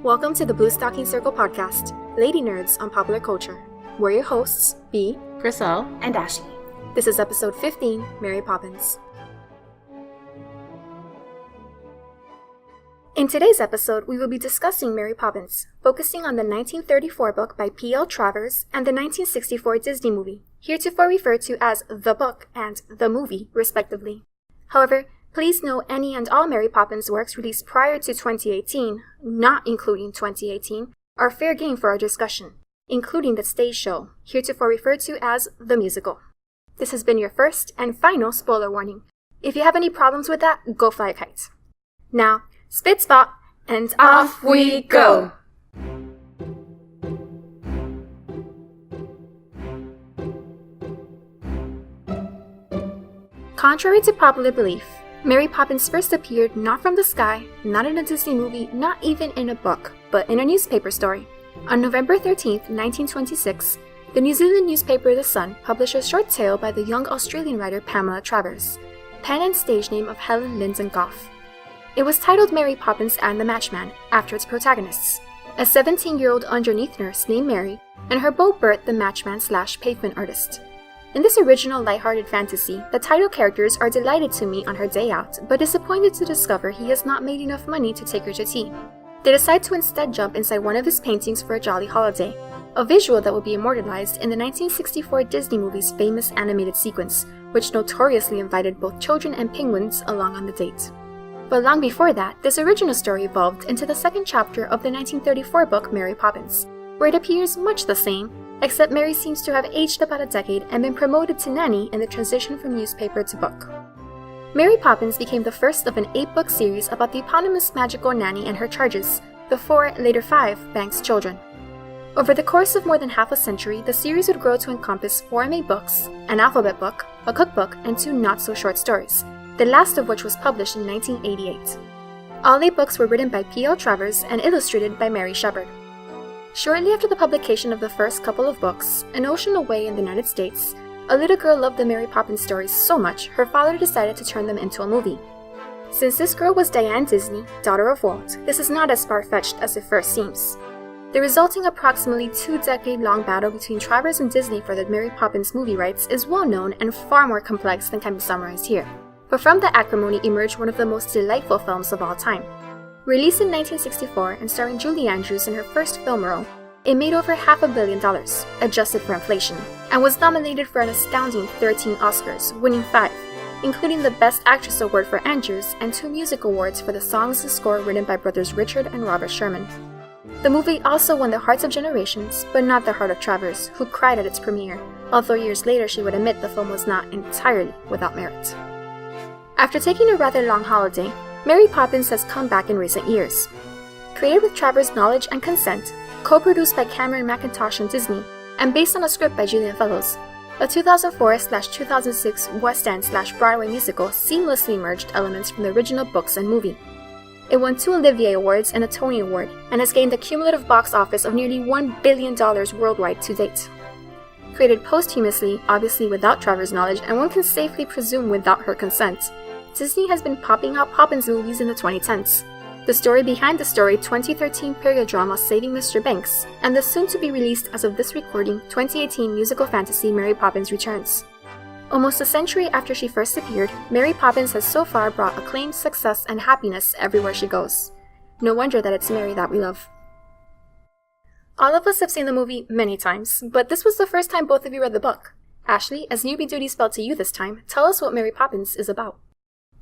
Welcome to the Bluestocking Circle podcast, Lady Nerds on Popular Culture. We're your hosts, B, Chriselle, and Ashley. This is episode 15, Mary Poppins. In today's episode, we will be discussing Mary Poppins, focusing on the 1934 book by P.L. Travers and the 1964 Disney movie, heretofore referred to as the book and the movie, respectively. However, please note any and all Mary Poppins works released prior to 2018, not including 2018, are fair game for our discussion, including the stage show, heretofore referred to as the musical. This has been your first and final spoiler warning. If you have any problems with that, go fly a kite. Now, spit spot, and off we go! Contrary to popular belief, Mary Poppins first appeared not from the sky, not in a Disney movie, not even in a book, but in a newspaper story. On November 13, 1926, the New Zealand newspaper The Sun published a short tale by the young Australian writer Pamela Travers, pen and stage name of Helen Lyndon Gough. It was titled Mary Poppins and the Matchman, after its protagonists, a 17-year-old underneath nurse named Mary, and her beau Bert the matchman/pavement artist. In this original lighthearted fantasy, the title characters are delighted to meet on her day out, but disappointed to discover he has not made enough money to take her to tea. They decide to instead jump inside one of his paintings for a jolly holiday, a visual that will be immortalized in the 1964 Disney movie's famous animated sequence, which notoriously invited both children and penguins along on the date. But long before that, this original story evolved into the second chapter of the 1934 book Mary Poppins, where it appears much the same, except Mary seems to have aged about a decade and been promoted to nanny in the transition from newspaper to book. Mary Poppins became the first of an 8-book series about the eponymous magical nanny and her charges, the 4, later 5, Banks children. Over the course of more than half a century, the series would grow to encompass 4 main books, an alphabet book, a cookbook, and 2 not-so-short stories, the last of which was published in 1988. All 8 books were written by P.L. Travers and illustrated by Mary Shepard. Shortly after the publication of the first couple of books, an ocean away in the United States, a little girl loved the Mary Poppins stories so much her father decided to turn them into a movie. Since this girl was Diane Disney, daughter of Walt, this is not as far-fetched as it first seems. The resulting approximately 2-decade-long battle between Travers and Disney for the Mary Poppins movie rights is well known and far more complex than can be summarized here. But from the acrimony emerged one of the most delightful films of all time. Released in 1964 and starring Julie Andrews in her first film role, it made over $500 million, adjusted for inflation, and was nominated for an astounding 13 Oscars, winning 5, including the Best Actress Award for Andrews and 2 music awards for the songs and score written by brothers Richard and Robert Sherman. The movie also won the hearts of generations, but not the heart of Travers, who cried at its premiere, although years later she would admit the film was not entirely without merit. After taking a rather long holiday, Mary Poppins has come back in recent years. Created with Travers' knowledge and consent, co-produced by Cameron Mackintosh and Disney, and based on a script by Julian Fellowes, a 2004/2006 West End/Broadway musical seamlessly merged elements from the original books and movie. It won 2 Olivier Awards and a Tony Award, and has gained a cumulative box office of nearly $1 billion worldwide to date. Created posthumously, obviously without Travers' knowledge, and one can safely presume without her consent, Disney has been popping out Poppins movies in the 2010s. The story behind the story 2013 period drama Saving Mr. Banks, and the soon-to-be-released as of this recording 2018 musical fantasy Mary Poppins Returns. Almost a century after she first appeared, Mary Poppins has so far brought acclaim, success, and happiness everywhere she goes. No wonder that it's Mary that we love. All of us have seen the movie many times, but this was the first time both of you read the book. Ashley, as newbie duties fell to you this time, tell us what Mary Poppins is about.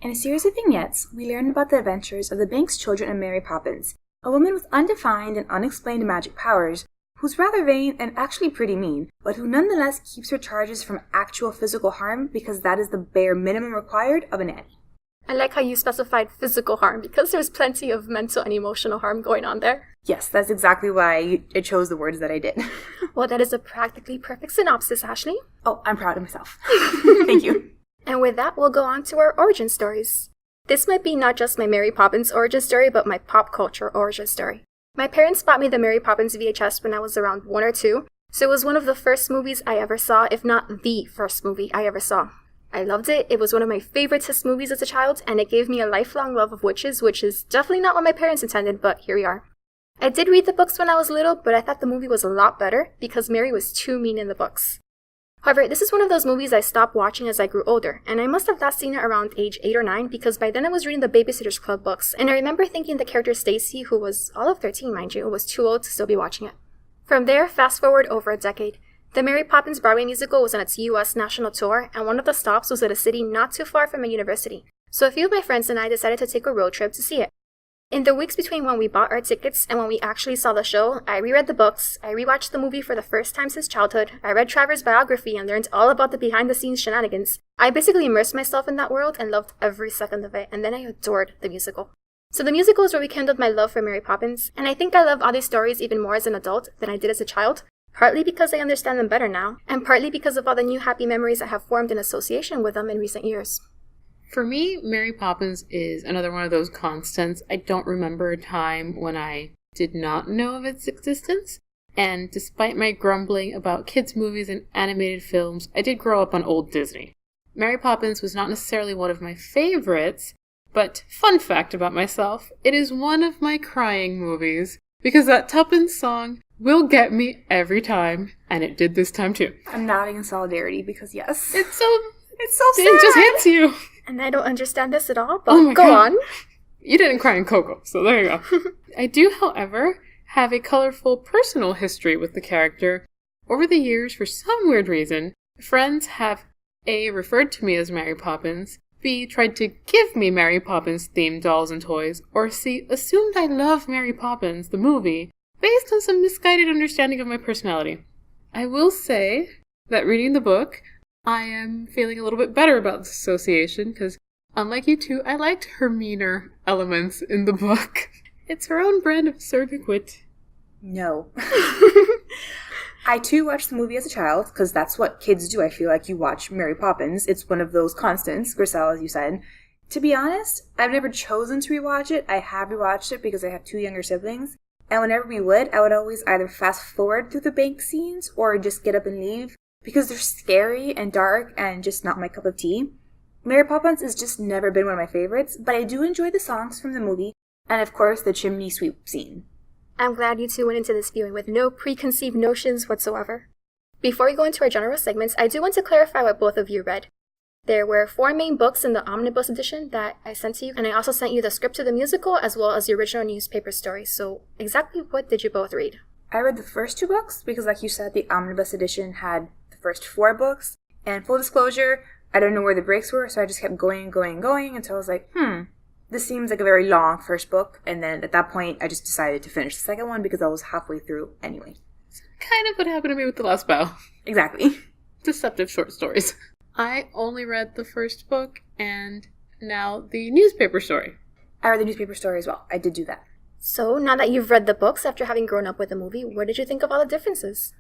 In a series of vignettes, we learn about the adventures of the Banks children and Mary Poppins, a woman with undefined and unexplained magic powers, who's rather vain and actually pretty mean, but who nonetheless keeps her charges from actual physical harm because that is the bare minimum required of a nanny. I like how you specified physical harm, because there's plenty of mental and emotional harm going on there. Yes, that's exactly why I chose the words that I did. Well, that is a practically perfect synopsis, Ashley. Oh, I'm proud of myself. Thank you. And with that, we'll go on to our origin stories. This might be not just my Mary Poppins origin story, but my pop culture origin story. My parents bought me the Mary Poppins VHS when I was around 1 or 2, so it was one of the first movies I ever saw, if not the first movie I ever saw. I loved it. It was one of my favoriteest movies as a child, and it gave me a lifelong love of witches, which is definitely not what my parents intended, but here we are. I did read the books when I was little, but I thought the movie was a lot better because Mary was too mean in the books. However, this is one of those movies I stopped watching as I grew older, and I must have last seen it around age 8 or 9 because by then I was reading the Babysitter's Club books, and I remember thinking the character Stacy, who was all of 13 mind you, was too old to still be watching it. From there, fast forward over a decade. The Mary Poppins Broadway musical was on its US national tour, and one of the stops was at a city not too far from a university, so a few of my friends and I decided to take a road trip to see it. In the weeks between when we bought our tickets and when we actually saw the show, I reread the books, I rewatched the movie for the first time since childhood, I read Trevor's biography and learned all about the behind-the-scenes shenanigans. I basically immersed myself in that world and loved every second of it, and then I adored the musical. So the musical is where we rekindled my love for Mary Poppins, and I think I love all these stories even more as an adult than I did as a child, partly because I understand them better now, and partly because of all the new happy memories I have formed in association with them in recent years. For me, Mary Poppins is another one of those constants. I don't remember a time when I did not know of its existence, and despite my grumbling about kids' movies and animated films, I did grow up on old Disney. Mary Poppins was not necessarily one of my favorites, but fun fact about myself, it is one of my crying movies, because that Tuppence song will get me every time, and it did this time too. I'm nodding in solidarity because yes. It's so sad. It just hits you. And I don't understand this at all, but go on. You didn't cry in Coco, so there you go. I do, however, have a colorful personal history with the character. Over the years, for some weird reason, friends have A, referred to me as Mary Poppins, B, tried to give me Mary Poppins themed dolls and toys, or C, assumed I love Mary Poppins, the movie, based on some misguided understanding of my personality. I will say that reading the book, I am feeling a little bit better about this association, because unlike you two, I liked her meaner elements in the book. It's her own brand of absurd wit. No. I too watched the movie as a child, because that's what kids do. I feel like you watch Mary Poppins. It's one of those constants, Griselle, as you said. To be honest, I've never chosen to rewatch it. I have rewatched it because I have 2 younger siblings. And whenever we would, I would always either fast forward through the bank scenes or just get up and leave, because they're scary and dark and just not my cup of tea. Mary Poppins has just never been one of my favorites, but I do enjoy the songs from the movie, and of course the chimney sweep scene. I'm glad you two went into this viewing with no preconceived notions whatsoever. Before we go into our general segments, I do want to clarify what both of you read. There were 4 main books in the omnibus edition that I sent to you, and I also sent you the script to the musical as well as the original newspaper story, so exactly what did you both read? I read the first 2 books because, like you said, the omnibus edition had the first 4 books, and full disclosure, I don't know where the breaks were, so I just kept going until I was like, this seems like a very long first book, and then at that point, I just decided to finish the second one because I was halfway through anyway. It's kind of what happened to me with The Last Bow. Exactly. Deceptive short stories. I only read the first book, and now the newspaper story. I read the newspaper story as well. I did do that. So, now that you've read the books after having grown up with the movie, what did you think of all the differences?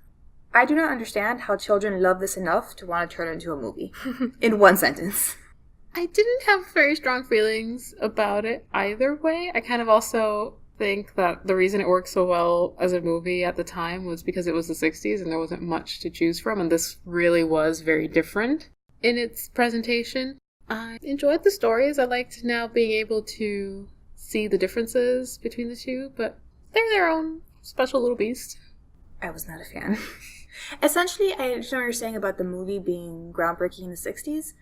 I do not understand how children love this enough to want to turn it into a movie. In one sentence. I didn't have very strong feelings about it either way. I kind of also think that the reason it worked so well as a movie at the time was because it was the 60s and there wasn't much to choose from, and this really was very different in its presentation. I enjoyed the stories. I liked now being able to see the differences between the two, but they're their own special little beast. I was not a fan. Essentially, I understand what you're saying about the movie being groundbreaking in the 60s.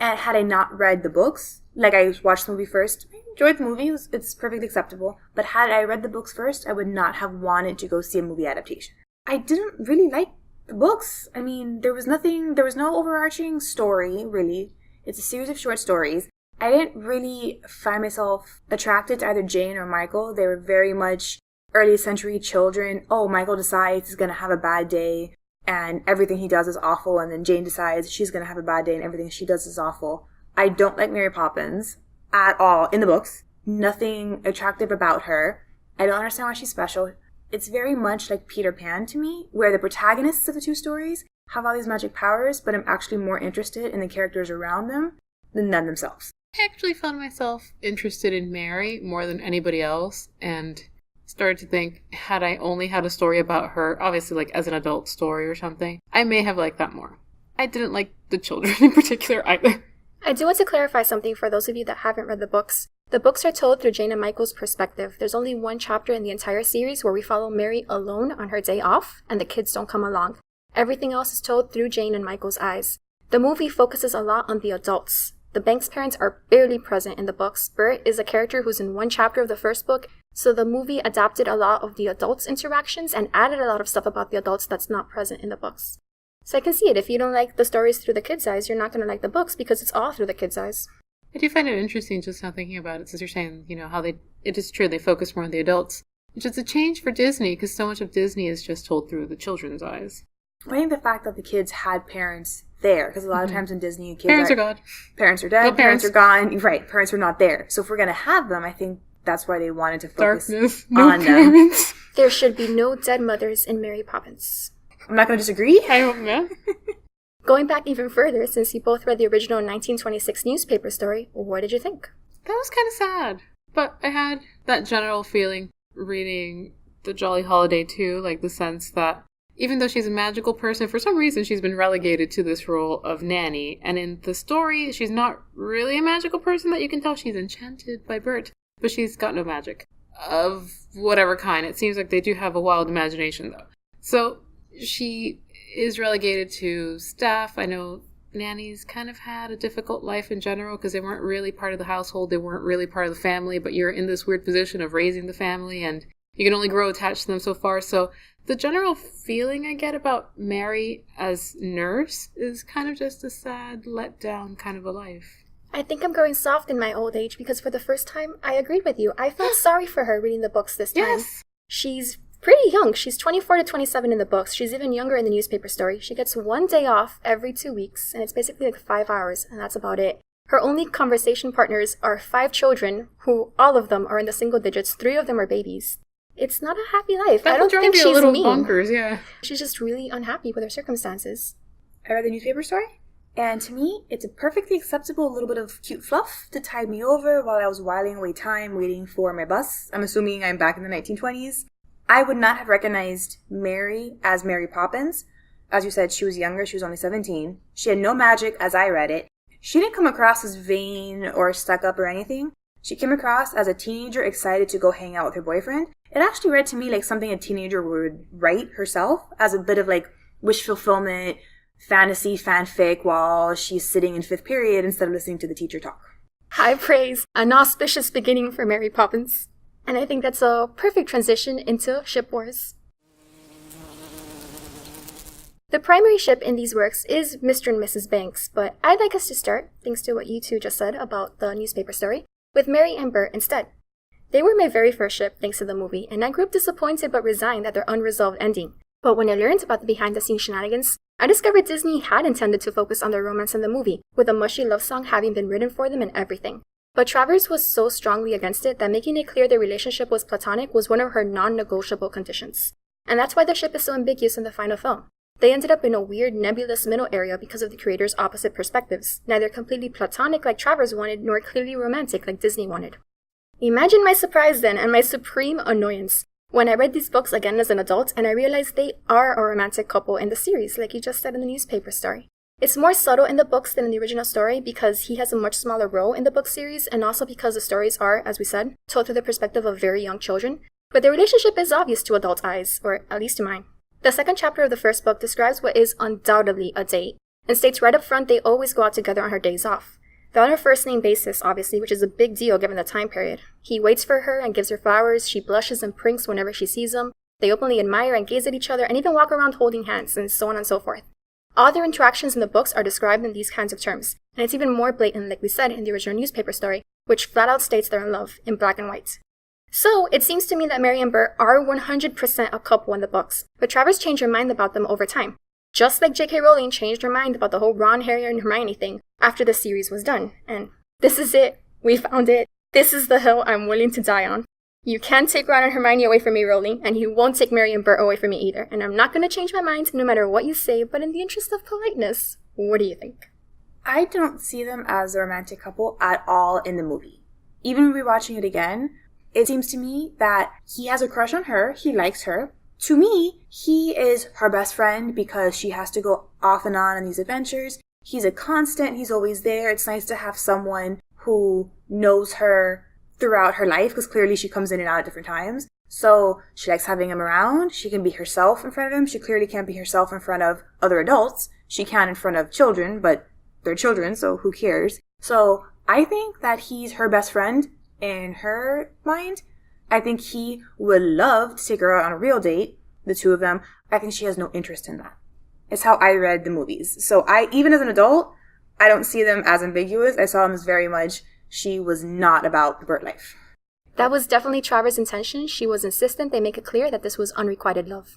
And had I not read the books, like I watched the movie first, I enjoyed the movie, it's perfectly acceptable. But had I read the books first, I would not have wanted to go see a movie adaptation. I didn't really like the books. I mean, there was no overarching story, really. It's a series of short stories. I didn't really find myself attracted to either Jane or Michael. They were very much early century children. Oh, Michael decides he's going to have a bad day and everything he does is awful, and then Jane decides she's going to have a bad day and everything she does is awful. I don't like Mary Poppins at all in the books. Nothing attractive about her. I don't understand why she's special. It's very much like Peter Pan to me, where the protagonists of the 2 stories have all these magic powers, but I'm actually more interested in the characters around them than them themselves. I actually found myself interested in Mary more than anybody else, and started to think, had I only had a story about her, obviously like as an adult story or something, I may have liked that more. I didn't like the children in particular either. I do want to clarify something for those of you that haven't read the books. The books are told through Jane and Michael's perspective. There's only one chapter in the entire series where we follow Mary alone on her day off, and the kids don't come along. Everything else is told through Jane and Michael's eyes. The movie focuses a lot on the adults. The Banks parents are barely present in the books. Bert is a character who's in one chapter of the first book, so the movie adapted a lot of the adults' interactions and added a lot of stuff about the adults that's not present in the books. So I can see it. If you don't like the stories through the kids' eyes, you're not going to like the books because it's all through the kids' eyes. I do find it interesting just now thinking about it, since you're saying, how it is true, they focus more on the adults, which is a change for Disney, because so much of Disney is just told through the children's eyes. I think the fact that the kids had parents there, because a lot of times in Disney, kids parents are gone. Parents are dead, No parents are gone. Right, parents are not there. So if we're going to have them, I think that's why they wanted to focus Darkness, no on parents. them. There should be no dead mothers in Mary Poppins. I'm not going to disagree. I hope not. Going back even further, since you both read the original 1926 newspaper story, what did you think? That was kind of sad. But I had that general feeling reading The Jolly Holiday too, like the sense that even though she's a magical person, for some reason she's been relegated to this role of nanny. And in the story, she's not really a magical person, that you can tell she's enchanted by Bert, but she's got no magic of whatever kind. It seems like they do have a wild imagination though. So she is relegated to staff. I know nannies kind of had a difficult life in general because they weren't really part of the household. They weren't really part of the family, but you're in this weird position of raising the family and you can only grow attached to them so far. So the general feeling I get about Mary as nurse is kind of just a sad, let down kind of a life. I think I'm growing soft in my old age because for the first time, I agreed with you. I felt sorry for her reading the books this time. Yes. She's pretty young. She's 24 to 27 in the books. She's even younger in the newspaper story. She gets one day off every 2 weeks, and it's basically like 5 hours, and that's about it. Her only conversation partners are 5 children, who all of them are in the single digits. 3 of them are babies. It's not a happy life. That I don't think she's she's a little mean. bonkers, yeah. She's just really unhappy with her circumstances. I read the newspaper story, and to me, it's a perfectly acceptable little bit of cute fluff to tide me over while I was whiling away time waiting for my bus. I'm assuming I'm back in the 1920s. I would not have recognized Mary as Mary Poppins. As you said, she was younger. She was only 17. She had no magic as I read it. She didn't come across as vain or stuck up or anything. She came across as a teenager excited to go hang out with her boyfriend. It actually read to me like something a teenager would write herself, as a bit of like wish fulfillment, fantasy, fanfic while she's sitting in 5th period instead of listening to the teacher talk. High praise. An auspicious beginning for Mary Poppins. And I think that's a perfect transition into ship wars. The primary ship in these works is Mr. and Mrs. Banks, but I'd like us to start, thanks to what you two just said about the newspaper story, with Mary and Bert instead. They were my very first ship thanks to the movie, and I grew up disappointed but resigned at their unresolved ending. But when I learned about the behind-the-scenes shenanigans, I discovered Disney had intended to focus on their romance in the movie, with a mushy love song having been written for them and everything. But Travers was so strongly against it that making it clear their relationship was platonic was one of her non-negotiable conditions. And that's why the ship is so ambiguous in the final film. They ended up in a weird nebulous middle area because of the creator's opposite perspectives, neither completely platonic like Travers wanted, nor clearly romantic like Disney wanted. Imagine my surprise then, and my supreme annoyance, when I read these books again as an adult and I realized they are a romantic couple in the series, like you just said in the newspaper story. It's more subtle in the books than in the original story because he has a much smaller role in the book series, and also because the stories are, as we said, told through the perspective of very young children. But their relationship is obvious to adult eyes, or at least to mine. The second chapter of the first book describes what is undoubtedly a date, and states right up front they always go out together on her days off. They're on a first-name basis, obviously, which is a big deal given the time period. He waits for her and gives her flowers, she blushes and prinks whenever she sees him, they openly admire and gaze at each other, and even walk around holding hands, and so on and so forth. All their interactions in the books are described in these kinds of terms, and it's even more blatant, like we said, in the original newspaper story, which flat out states they're in love, in black and white. So, it seems to me that Mary and Bert are 100% a couple in the books, but Travers changed her mind about them over time. Just like J.K. Rowling changed her mind about the whole Ron, Harry, and Hermione thing after the series was done. And this is it. We found it. This is the hill I'm willing to die on. You can't take Ron and Hermione away from me, Rowling, and you won't take Mary and Bert away from me either. And I'm not going to change my mind no matter what you say, but in the interest of politeness, what do you think? I don't see them as a romantic couple at all in the movie. Even rewatching it again, it seems to me that he has a crush on her, he likes her. To me, he is her best friend because she has to go off and on these adventures. He's a constant, he's always there. It's nice to have someone who knows her throughout her life, because clearly she comes in and out at different times. So she likes having him around. She can be herself in front of him. She clearly can't be herself in front of other adults. She can in front of children, but they're children, so who cares? So I think that he's her best friend in her mind. I think he would love to take her out on a real date, the two of them. I think she has no interest in that. It's how I read the movies. So even as an adult, I don't see them as ambiguous. I saw them as very much, she was not about the Bert life. That was definitely Traver's intention. She was insistent they make it clear that this was unrequited love.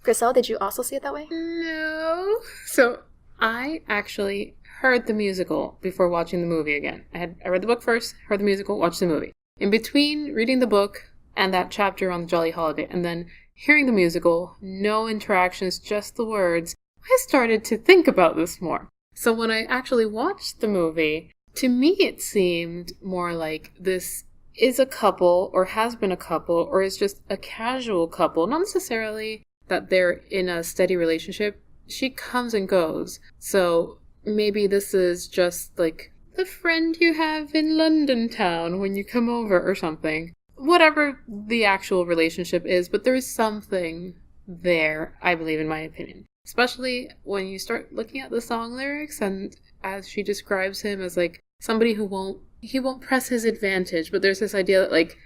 Griselle, did you also see it that way? No. So I actually heard the musical before watching the movie again. I read the book first, heard the musical, watched the movie. In between reading the book and that chapter on the Jolly Holiday, and then hearing the musical, no interactions, just the words, I started to think about this more. So when I actually watched the movie, to me it seemed more like this is a couple, or has been a couple, or is just a casual couple. Not necessarily that they're in a steady relationship. She comes and goes. So maybe this is just like the friend you have in London town when you come over or something. Whatever the actual relationship is, but there is something there, I believe, in my opinion. Especially when you start looking at the song lyrics, and as she describes him as like somebody who won't press his advantage, but there's this idea that like,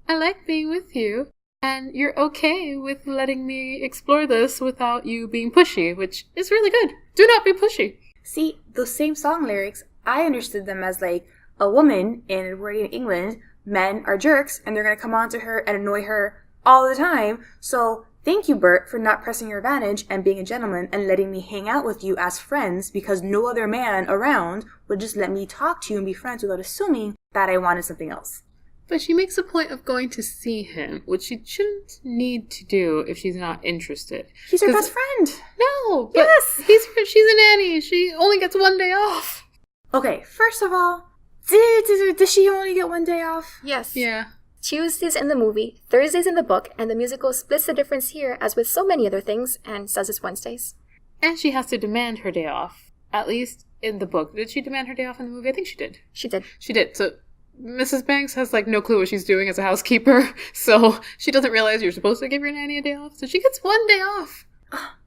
I like being with you, and you're okay with letting me explore this without you being pushy, which is really good. Do not be pushy. See, those same song lyrics, I understood them as like a woman in Edwardian England, men are jerks, and they're going to come on to her and annoy her all the time. So thank you, Bert, for not pressing your advantage and being a gentleman and letting me hang out with you as friends, because no other man around would just let me talk to you and be friends without assuming that I wanted something else. But she makes a point of going to see him, which she shouldn't need to do if she's not interested. He's her best friend. No, but yes. She's a nanny. She only gets one day off. Okay, first of all, does she only get one day off? Yes. Yeah. Tuesdays in the movie, Thursdays in the book, and the musical splits the difference here, as with so many other things, and says it's Wednesdays. And she has to demand her day off, at least in the book. Did she demand her day off in the movie? I think she did. She did. She did. So Mrs. Banks has like no clue what she's doing as a housekeeper, so she doesn't realize you're supposed to give your nanny a day off, so she gets one day off.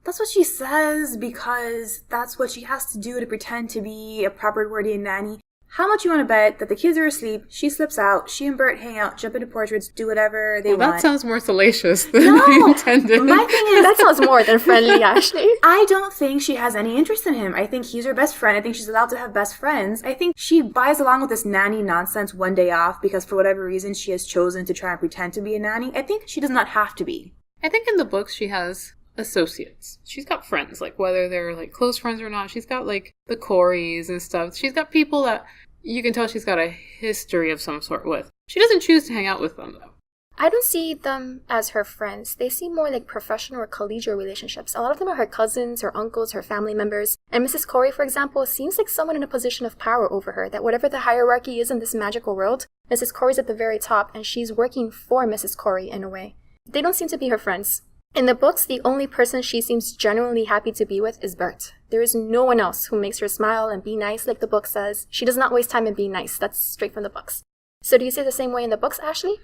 That's what she says, because that's what she has to do to pretend to be a proper Edwardian nanny. How much you want to bet that the kids are asleep, she slips out, she and Bert hang out, jump into portraits, do whatever they want. That sounds more salacious than we intended. My thing is, that sounds more than friendly, Ashley. I don't think she has any interest in him. I think he's her best friend. I think she's allowed to have best friends. I think she buys along with this nanny nonsense one day off because for whatever reason she has chosen to try and pretend to be a nanny. I think she does not have to be. I think in the books she has associates. She's got friends, like whether they're like close friends or not. She's got like the Coreys and stuff. She's got people that you can tell she's got a history of some sort with. She doesn't choose to hang out with them, though. I don't see them as her friends. They seem more like professional or collegial relationships. A lot of them are her cousins, her uncles, her family members. And Mrs. Corey, for example, seems like someone in a position of power over her, that whatever the hierarchy is in this magical world, Mrs. Corey's at the very top, and she's working for Mrs. Corey in a way. They don't seem to be her friends. In the books, the only person she seems genuinely happy to be with is Bert. There is no one else who makes her smile and be nice like the book says. She does not waste time in being nice. That's straight from the books. So do you see the same way in the books, Ashley?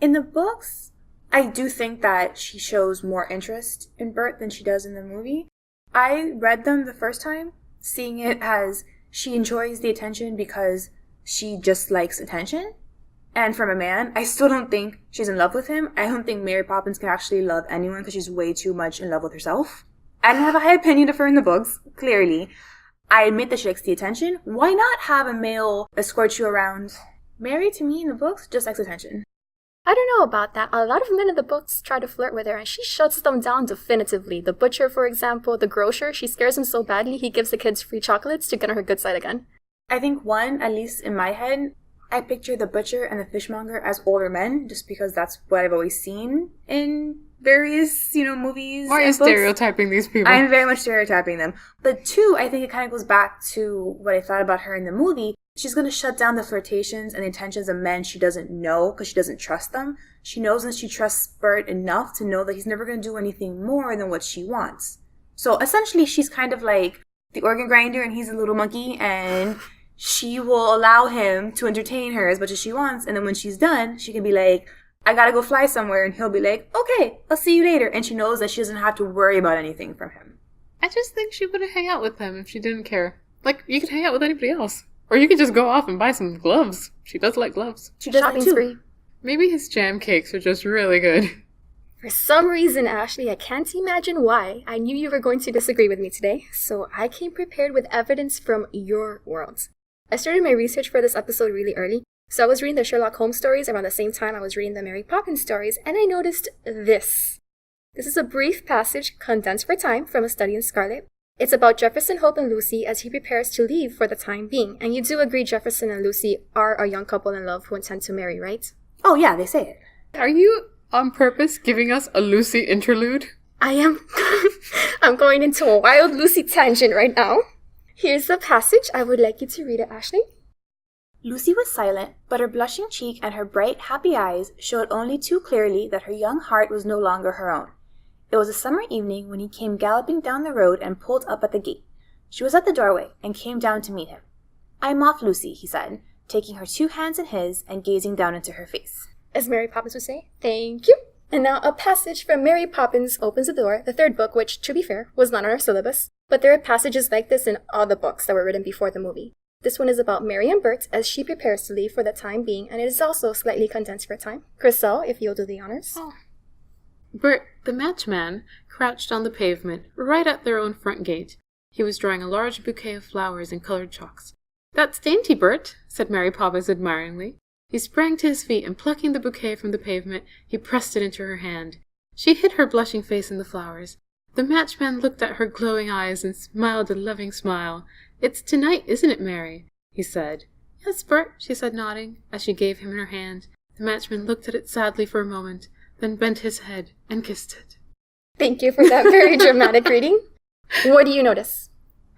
In the books, I do think that she shows more interest in Bert than she does in the movie. I read them the first time, seeing it as she enjoys the attention because she just likes attention. And from a man, I still don't think she's in love with him. I don't think Mary Poppins can actually love anyone because she's way too much in love with herself. I don't have a high opinion of her in the books, clearly. I admit that she likes the attention. Why not have a male escort you around? Mary, to me, in the books, just likes attention. I don't know about that. A lot of men in the books try to flirt with her, and she shuts them down definitively. The butcher, for example, the grocer, she scares him so badly he gives the kids free chocolates to get on her good side again. I think one, at least in my head, I picture the butcher and the fishmonger as older men, just because that's what I've always seen in various, movies. Why are you stereotyping these people? I'm very much stereotyping them. But two, I think it kind of goes back to what I thought about her in the movie. She's going to shut down the flirtations and the intentions of men she doesn't know because she doesn't trust them. She knows and she trusts Bert enough to know that he's never going to do anything more than what she wants. So essentially, she's kind of like the organ grinder and he's a little monkey, and she will allow him to entertain her as much as she wants. And then when she's done, she can be like, I gotta go fly somewhere. And he'll be like, okay, I'll see you later. And she knows that she doesn't have to worry about anything from him. I just think she wouldn't hang out with him if she didn't care. Like, you could hang out with anybody else. Or you could just go off and buy some gloves. She does like gloves. She does Shopping that too. spree. Maybe his jam cakes are just really good. For some reason, Ashley, I can't imagine why. I knew you were going to disagree with me today, so I came prepared with evidence from your world. I started my research for this episode really early, so I was reading the Sherlock Holmes stories around the same time I was reading the Mary Poppins stories, and I noticed this. This is a brief passage condensed for time from A Study in Scarlet. It's about Jefferson Hope and Lucy as he prepares to leave for the time being. And you do agree Jefferson and Lucy are a young couple in love who intend to marry, right? Oh, yeah, they say it. Are you on purpose giving us a Lucy interlude? I am. I'm going into a wild Lucy tangent right now. Here's the passage. I would like you to read it, Ashley. Lucy was silent, but her blushing cheek and her bright, happy eyes showed only too clearly that her young heart was no longer her own. It was a summer evening when he came galloping down the road and pulled up at the gate. She was at the doorway and came down to meet him. I'm off, Lucy, he said, taking her 2 hands in his and gazing down into her face. As Mary Poppins would say, thank you. And now a passage from Mary Poppins opens the door, the 3rd book, which, to be fair, was not on our syllabus. But there are passages like this in all the books that were written before the movie. This one is about Mary and Bert as she prepares to leave for the time being, and it is also slightly condensed for time. Crystal, if you'll do the honors. Oh. Bert, the matchman, crouched on the pavement, right at their own front gate. He was drawing a large bouquet of flowers in colored chalks. That's dainty, Bert, said Mary Poppins admiringly. He sprang to his feet and plucking the bouquet from the pavement, he pressed it into her hand. She hid her blushing face in the flowers. The matchman looked at her glowing eyes and smiled a loving smile. It's tonight, isn't it, Mary? He said. Yes, Bert, she said, nodding, as she gave him her hand. The matchman looked at it sadly for a moment, then bent his head and kissed it. Thank you for that very dramatic reading. What do you notice?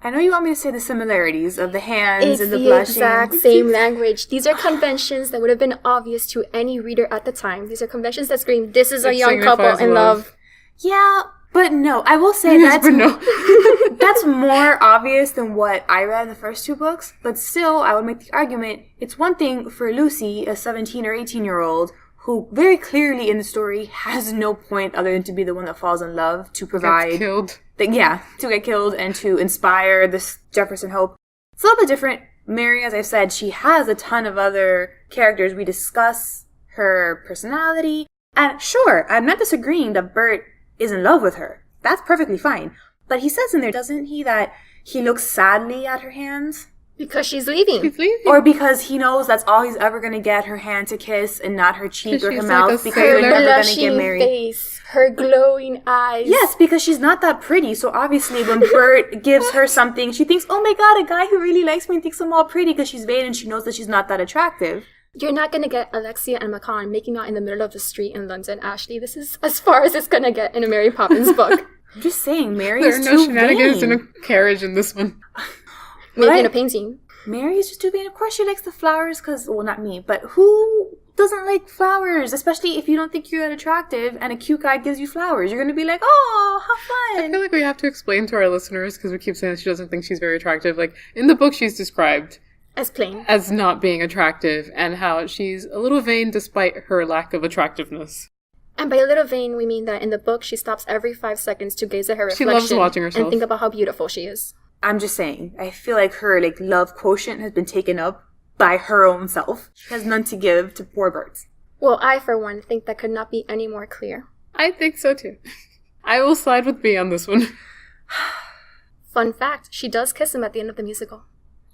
I know you want me to say the similarities of the hands It's and the the blushing. exact same language. These are conventions that would have been obvious to any reader at the time. These are conventions that scream, this is a It young couple signifies in love. Yeah, but no, I will say Yes, that's but no. that's more obvious than what I read in the first 2 books. But still, I would make the argument, it's one thing for Lucy, a 17 or 18-year-old, who very clearly in the story has no point other than to be the one that falls in love, to provide... Gets killed. to get killed and to inspire this Jefferson Hope. It's a little bit different. Mary, as I said, she has a ton of other characters. We discuss her personality. And sure, I'm not disagreeing that Bert is in love with her. That's perfectly fine. But he says in there, doesn't he, that he looks sadly at her hands? Because she's leaving. She's leaving. Or because he knows that's all he's ever going to get, her hand to kiss and not her cheek or her She's mouth, like a because sailor. they're Her never going to get blushing married. face, her glowing eyes. Yes, because she's not that pretty. So obviously when Bert gives her something, she thinks, oh my god, a guy who really likes me thinks I'm all pretty, because she's vain and she knows that she's not that attractive. You're not going to get Alexia and Macan making out in the middle of the street in London, Ashley. This is as far as it's going to get in a Mary Poppins book. I'm just saying, Mary There are is no too shenanigans vain. in a carriage in this one. Maybe Right. in a painting. Mary is just too vain. Of course she likes the flowers, because, well, not me, but who doesn't like flowers? Especially if you don't think you're that attractive and a cute guy gives you flowers. You're going to be like, oh, how I fun. feel like we have to explain to our listeners, because we keep saying that she doesn't think she's very attractive. Like, in the book, she's described As plain. as not being attractive, and how she's a little vain despite her lack of attractiveness. And by a little vain, we mean that in the book, she stops every 5 seconds to gaze at her She reflection loves watching herself. and think about how beautiful she is. I'm just saying, I feel like her, love quotient has been taken up by her own self. She has none to give to poor Bert. Well, I, for one, think that could not be any more clear. I think so, too. I will side with B on this one. Fun fact, she does kiss him at the end of the musical.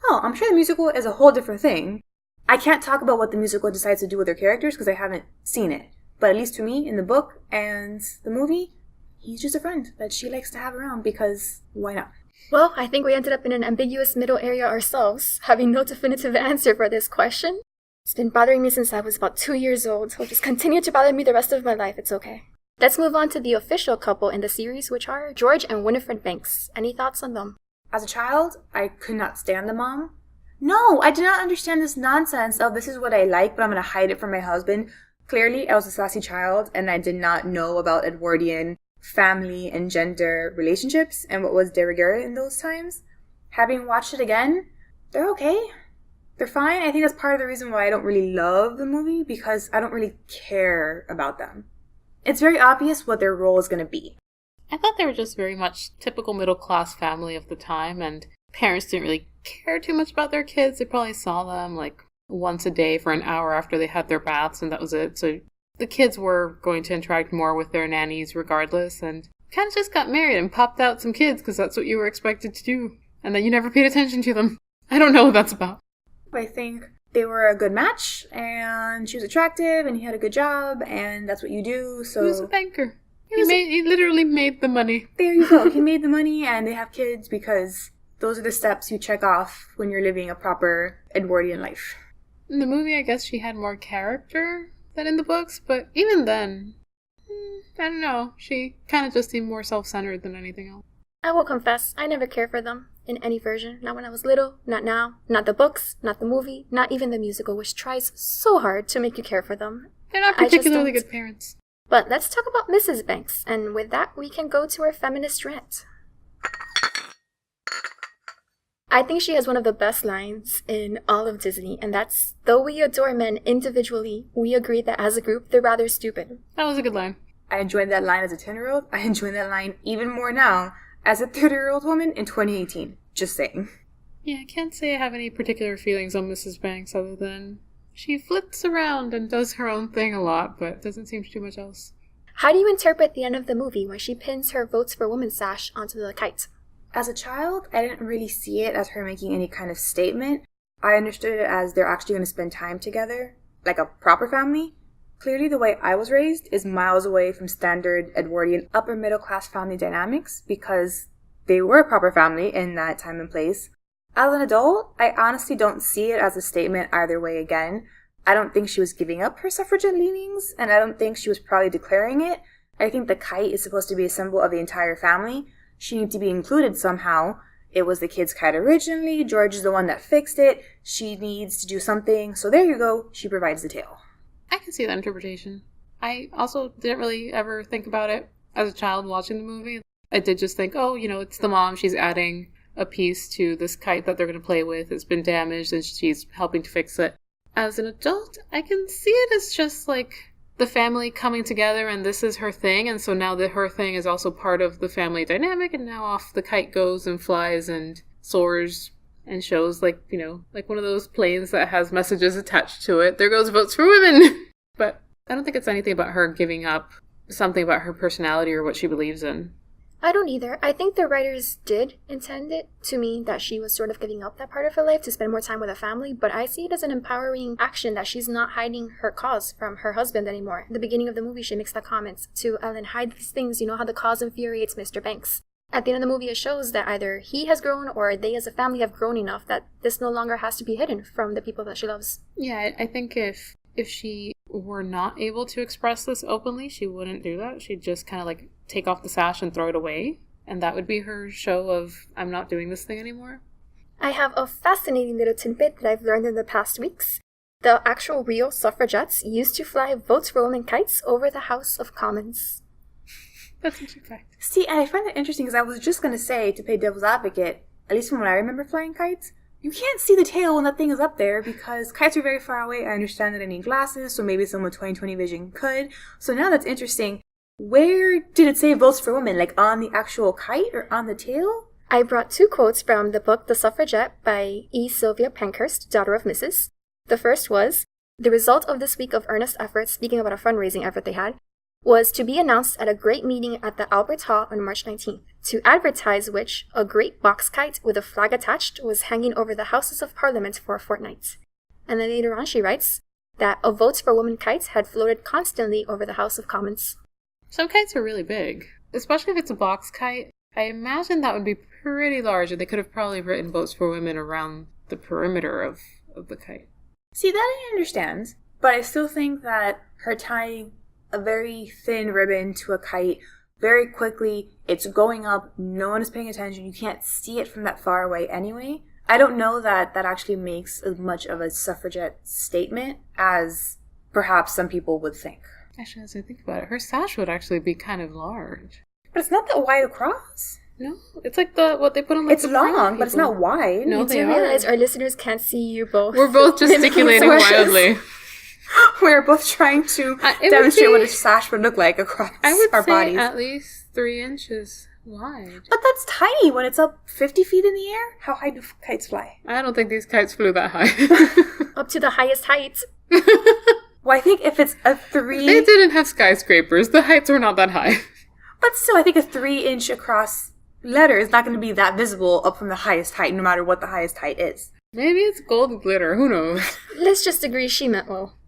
Oh, I'm sure the musical is a whole different thing. I can't talk about what the musical decides to do with their characters because I haven't seen it. But at least to me, in the book and the movie, he's just a friend that she likes to have around because why not? Well, I think we ended up in an ambiguous middle area ourselves, having no definitive answer for this question. It's been bothering me since I was about 2 years old. It'll just continue to bother me the rest of my life. It's okay. Let's move on to the official couple in the series, which are George and Winifred Banks. Any thoughts on them? As a child, I could not stand the mom. No, I did not understand this nonsense of this is what I like, but I'm going to hide it from my husband. Clearly, I was a sassy child, and I did not know about Edwardian family and gender relationships and what was de rigueur in those times. Having watched it again, they're okay. They're fine. I think that's part of the reason why I don't really love the movie, because I don't really care about them. It's very obvious what their role is going to be. I thought they were just very much typical middle-class family of the time, and parents didn't really care too much about their kids. They probably saw them, like, once a day for an hour after they had their baths, and that was it. So the kids were going to interact more with their nannies regardless, and kind of just got married and popped out some kids because that's what you were expected to do. And then you never paid attention to them. I don't know what that's about. I think they were a good match, and she was attractive, and he had a good job, and that's what you do, so... He was a banker. He literally made the money. There you go. He made the money, and they have kids because those are the steps you check off when you're living a proper Edwardian life. In the movie, I guess she had more character than in the books, but even then, I don't know. She kind of just seemed more self-centered than anything else. I will confess, I never cared for them in any version. Not when I was little, not now, not the books, not the movie, not even the musical, which tries so hard to make you care for them. They're not particularly good parents. But let's talk about Mrs. Banks, and with that, we can go to our feminist rant. I think she has one of the best lines in all of Disney, and that's, though we adore men individually, we agree that as a group, they're rather stupid. That was a good line. I enjoyed that line as a 10-year-old. I enjoy that line even more now as a 30-year-old woman in 2018. Just saying. Yeah, I can't say I have any particular feelings on Mrs. Banks other than she flips around and does her own thing a lot, but doesn't seem to do much else. How do you interpret the end of the movie when she pins her Votes for Women sash onto the kite? As a child, I didn't really see it as her making any kind of statement. I understood it as they're actually going to spend time together, like a proper family. Clearly, the way I was raised is miles away from standard Edwardian upper middle class family dynamics, because they were a proper family in that time and place. As an adult, I honestly don't see it as a statement either way again. I don't think she was giving up her suffragette leanings, and I don't think she was probably declaring it. I think the kite is supposed to be a symbol of the entire family. She needs to be included somehow. It was the kid's kite originally. George is the one that fixed it. She needs to do something. So there you go. She provides the tail. I can see that interpretation. I also didn't really ever think about it as a child watching the movie. I did just think, oh, it's the mom. She's adding a piece to this kite that they're going to play with. It's been damaged and she's helping to fix it. As an adult, I can see it as just like the family coming together and this is her thing. And so now that her thing is also part of the family dynamic, and now off the kite goes and flies and soars and shows like one of those planes that has messages attached to it. There goes Votes for Women. But I don't think it's anything about her giving up something about her personality or what she believes in. I don't either. I think the writers did intend it to mean that she was sort of giving up that part of her life to spend more time with her family, but I see it as an empowering action that she's not hiding her cause from her husband anymore. At the beginning of the movie, she makes that comment to Ellen, hide these things, you know how the cause infuriates Mr. Banks. At the end of the movie, it shows that either he has grown or they as a family have grown enough that this no longer has to be hidden from the people that she loves. Yeah, I think if she were not able to express this openly, she wouldn't do that. She'd just kind of like take off the sash and throw it away. And that would be her show of, I'm not doing this thing anymore. I have a fascinating little tidbit that I've learned in the past weeks. The actual real suffragettes used to fly Votes for Women kites over the House of Commons. That's a true fact. See, and I find that interesting because I was just going to say, to play devil's advocate, at least from when I remember flying kites, you can't see the tail when that thing is up there because kites are very far away. I understand that I need glasses, so maybe someone with 20/20 vision could. So now that's interesting. Where did it say Votes for Women? Like on the actual kite or on the tail? I brought two quotes from the book The Suffragette by E. Sylvia Pankhurst, daughter of Mrs. The first was, the result of this week of earnest efforts, speaking about a fundraising effort they had, was to be announced at a great meeting at the Albert Hall on March 19th, to advertise which a great box kite with a flag attached was hanging over the Houses of Parliament for a fortnight. And then later on she writes that a Votes for Women kite had floated constantly over the House of Commons. Some kites are really big, especially if it's a box kite. I imagine that would be pretty large, and they could have probably written Votes for Women around the perimeter of the kite. See, that I understand, but I still think that her tying a very thin ribbon to a kite very quickly, it's going up, no one is paying attention, you can't see it from that far away anyway. I don't know that that actually makes as much of a suffragette statement as perhaps some people would think. Actually, as I think about it, her sash would actually be kind of large. But it's not that wide across. No, it's like what they put on. Like, it's long, but it's not wide. No, you do realize our listeners can't see you both. We're both gesticulating wildly. We're both trying to demonstrate what a sash would look like across our bodies. At least 3 inches wide. But that's tiny when it's up 50 feet in the air. How high do kites fly? I don't think these kites flew that high. Up to the highest heights. Well, I think if it's a 3... They didn't have skyscrapers. The heights were not that high. But still, I think a 3-inch across letter is not going to be that visible up from the highest height, no matter what the highest height is. Maybe it's gold glitter. Who knows? Let's just agree she meant well.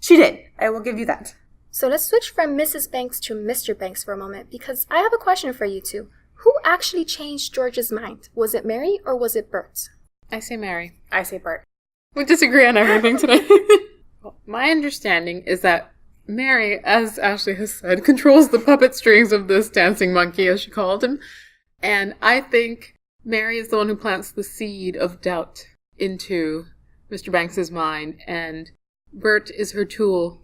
She did. I will give you that. So let's switch from Mrs. Banks to Mr. Banks for a moment, because I have a question for you two. Who actually changed George's mind? Was it Mary or was it Bert? I say Mary. I say Bert. We disagree on everything today. Well, my understanding is that Mary, as Ashley has said, controls the puppet strings of this dancing monkey, as she called him. And I think Mary is the one who plants the seed of doubt into Mr. Banks's mind, and Bert is her tool.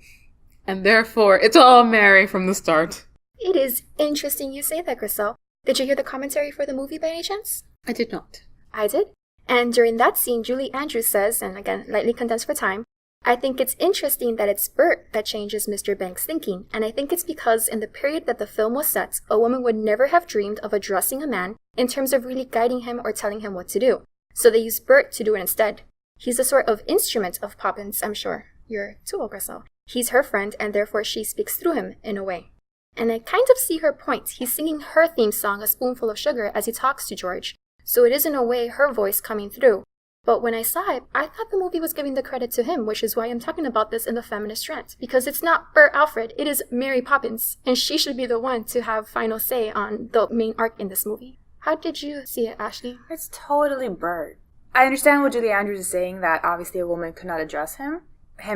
And therefore, it's all Mary from the start. It is interesting you say that, Griselle. Did you hear the commentary for the movie by any chance? I did not. I did. And during that scene, Julie Andrews says, and again, lightly condensed for time, I think it's interesting that it's Bert that changes Mr. Banks' thinking, and I think it's because in the period that the film was set, a woman would never have dreamed of addressing a man in terms of really guiding him or telling him what to do. So they used Bert to do it instead. He's a sort of instrument of Poppins, I'm sure. Your tool, Griselle. He's her friend, and therefore she speaks through him, in a way. And I kind of see her point. He's singing her theme song, A Spoonful of Sugar, as he talks to George. So it is in a way her voice coming through. But when I saw it, I thought the movie was giving the credit to him, which is why I'm talking about this in the feminist rant. Because it's not Bert Alfred, it is Mary Poppins, and she should be the one to have final say on the main arc in this movie. How did you see it, Ashley? It's totally Bert. I understand what Julie Andrews is saying, that obviously a woman could not address him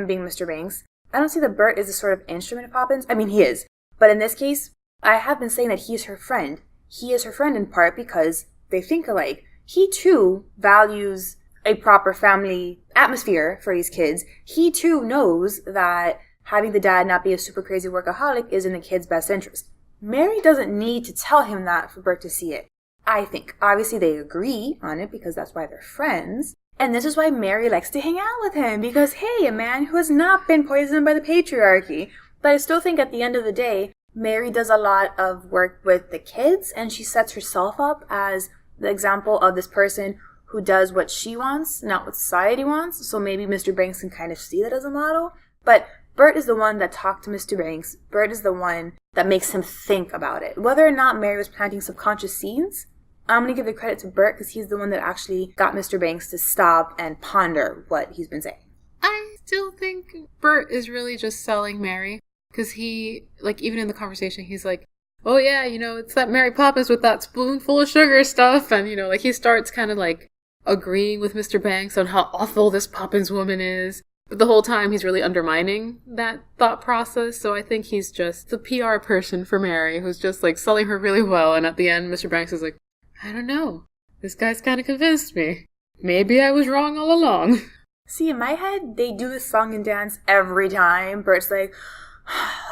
being Mr. Banks. I don't see that Bert is a sort of instrument of Poppins. I mean, he is. But in this case, I have been saying that he's her friend. He is her friend in part because they think alike. He too values a proper family atmosphere for his kids. He too knows that having the dad not be a super crazy workaholic is in the kid's best interest. Mary doesn't need to tell him that for Bert to see it, I think. Obviously they agree on it because that's why they're friends. And this is why Mary likes to hang out with him, because hey, a man who has not been poisoned by the patriarchy. But I still think at the end of the day, Mary does a lot of work with the kids, and she sets herself up as the example of this person who does what she wants, not what society wants. So maybe Mr. Banks can kind of see that as a model. But Bert is the one that talked to Mr. Banks. Bert is the one that makes him think about it. Whether or not Mary was planting subconscious seeds, I'm going to give the credit to Bert because he's the one that actually got Mr. Banks to stop and ponder what he's been saying. I still think Bert is really just selling Mary. Because he, like, even in the conversation, he's like, oh yeah, you know, it's that Mary Poppins with that spoonful of sugar stuff. And, you know, like, he starts kind of, like, agreeing with Mr. Banks on how awful this Poppins woman is. But the whole time, he's really undermining that thought process. So I think he's just the PR person for Mary, who's just, like, selling her really well. And at the end, Mr. Banks is like, I don't know. This guy's kind of convinced me. Maybe I was wrong all along. See, in my head, they do this song and dance every time. Bert's like,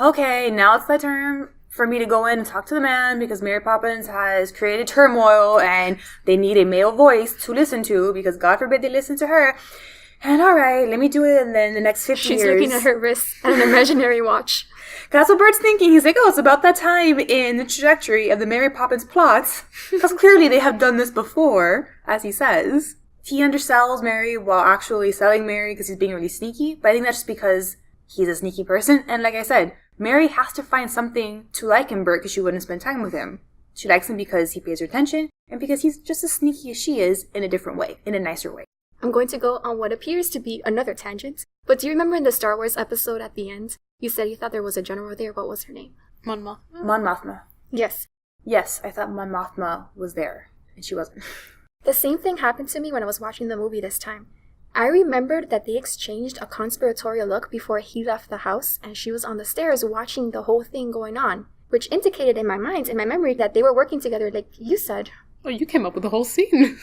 okay, now it's the turn for me to go in and talk to the man because Mary Poppins has created turmoil and they need a male voice to listen to because God forbid they listen to her. And all right, let me do it, and then the next 50 years... She's looking at her wrist at an imaginary watch. That's what Bert's thinking. He's like, oh, it's about that time in the trajectory of the Mary Poppins plots. Because clearly they have done this before, as he says. He undersells Mary while actually selling Mary because he's being really sneaky. But I think that's just because he's a sneaky person. And like I said, Mary has to find something to like in Bert because she wouldn't spend time with him. She likes him because he pays her attention and because he's just as sneaky as she is in a different way, in a nicer way. I'm going to go on what appears to be another tangent. But do you remember in the Star Wars episode at the end, you said you thought there was a general there? What was her name? Mon Mothma. Mon Mothma. Yes. Yes, I thought Mon Mothma was there, and she wasn't. The same thing happened to me when I was watching the movie this time. I remembered that they exchanged a conspiratorial look before he left the house, and she was on the stairs watching the whole thing going on, which indicated in my mind, in my memory, that they were working together like you said. Oh, you came up with the whole scene.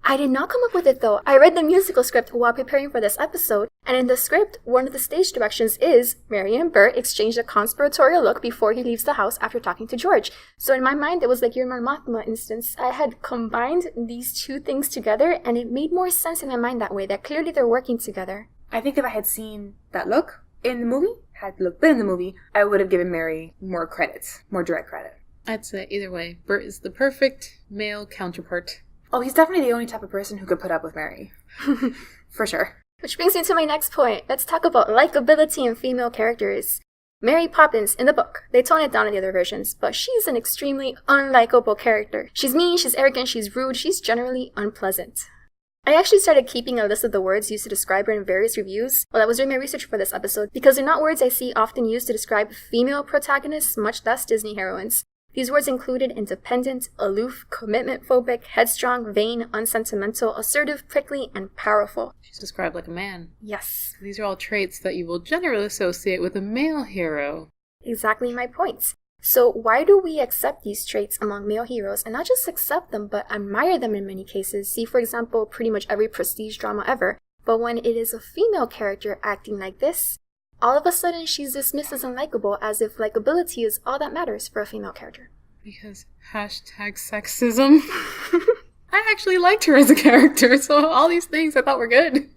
I did not come up with it though. I read the musical script while preparing for this episode, and in the script, one of the stage directions is Mary and Bert exchange a conspiratorial look before he leaves the house after talking to George. So in my mind, it was like your Mothma instance. I had combined these two things together, and it made more sense in my mind that way, that clearly they're working together. I think if I had seen that look in the movie, had the look been in the movie, I would have given Mary more credits, more direct credit. I'd say either way, Bert is the perfect male counterpart. Oh, he's definitely the only type of person who could put up with Mary. For sure. Which brings me to my next point. Let's talk about likability in female characters. Mary Poppins, in the book, they tone it down in the other versions, but she's an extremely unlikable character. She's mean, she's arrogant, she's rude, she's generally unpleasant. I actually started keeping a list of the words used to describe her in various reviews while I was doing my research for this episode, because they're not words I see often used to describe female protagonists, much less Disney heroines. These words included independent, aloof, commitment-phobic, headstrong, vain, unsentimental, assertive, prickly, and powerful. She's described like a man. Yes. These are all traits that you will generally associate with a male hero. Exactly my point. So why do we accept these traits among male heroes, and not just accept them, but admire them in many cases? See, for example, pretty much every prestige drama ever. But when it is a female character acting like this, all of a sudden she's dismissed as unlikable, as if likability is all that matters for a female character. Because #sexism. I actually liked her as a character, so all these things I thought were good.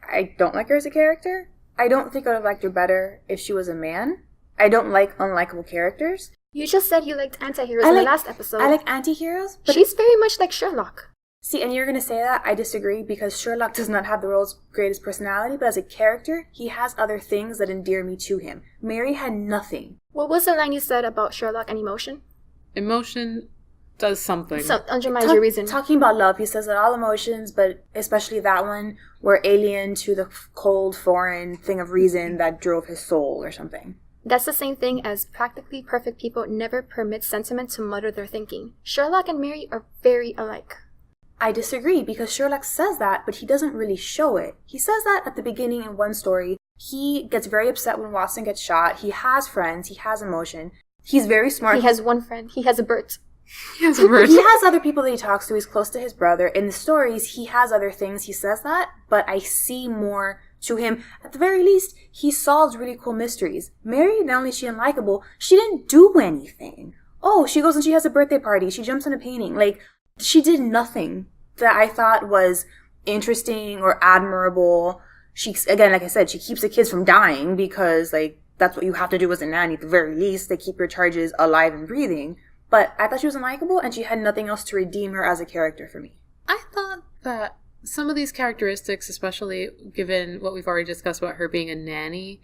I don't like her as a character. I don't think I would have liked her better if she was a man. I don't like unlikable characters. You just said you liked anti-heroes in the last episode. I like anti-heroes, but she's very much like Sherlock. See, and you're going to say that. I disagree, because Sherlock does not have the world's greatest personality, but as a character, he has other things that endear me to him. Mary had nothing. What was the line you said about Sherlock and emotion? Emotion does something. So, undermines your reason. Talking about love, he says that all emotions, but especially that one, were alien to the cold, foreign thing of reason that drove his soul or something. That's the same thing as practically perfect people never permit sentiment to mutter their thinking. Sherlock and Mary are very alike. I disagree, because Sherlock says that, but he doesn't really show it. He says that at the beginning in one story. He gets very upset when Watson gets shot. He has friends. He has emotion. He's very smart. He has one friend. He has a Bert. He has a Bert. He has other people that he talks to. He's close to his brother. In the stories, he has other things. He says that, but I see more to him. At the very least, he solves really cool mysteries. Mary, not only is she unlikable, she didn't do anything. Oh, she goes and she has a birthday party. She jumps in a painting. Like, she did nothing that I thought was interesting or admirable. She, again, like I said, she keeps the kids from dying because, like, that's what you have to do as a nanny at the very least. They keep your charges alive and breathing. But I thought she was unlikable, and she had nothing else to redeem her as a character for me. I thought that some of these characteristics, especially given what we've already discussed about her being a nanny,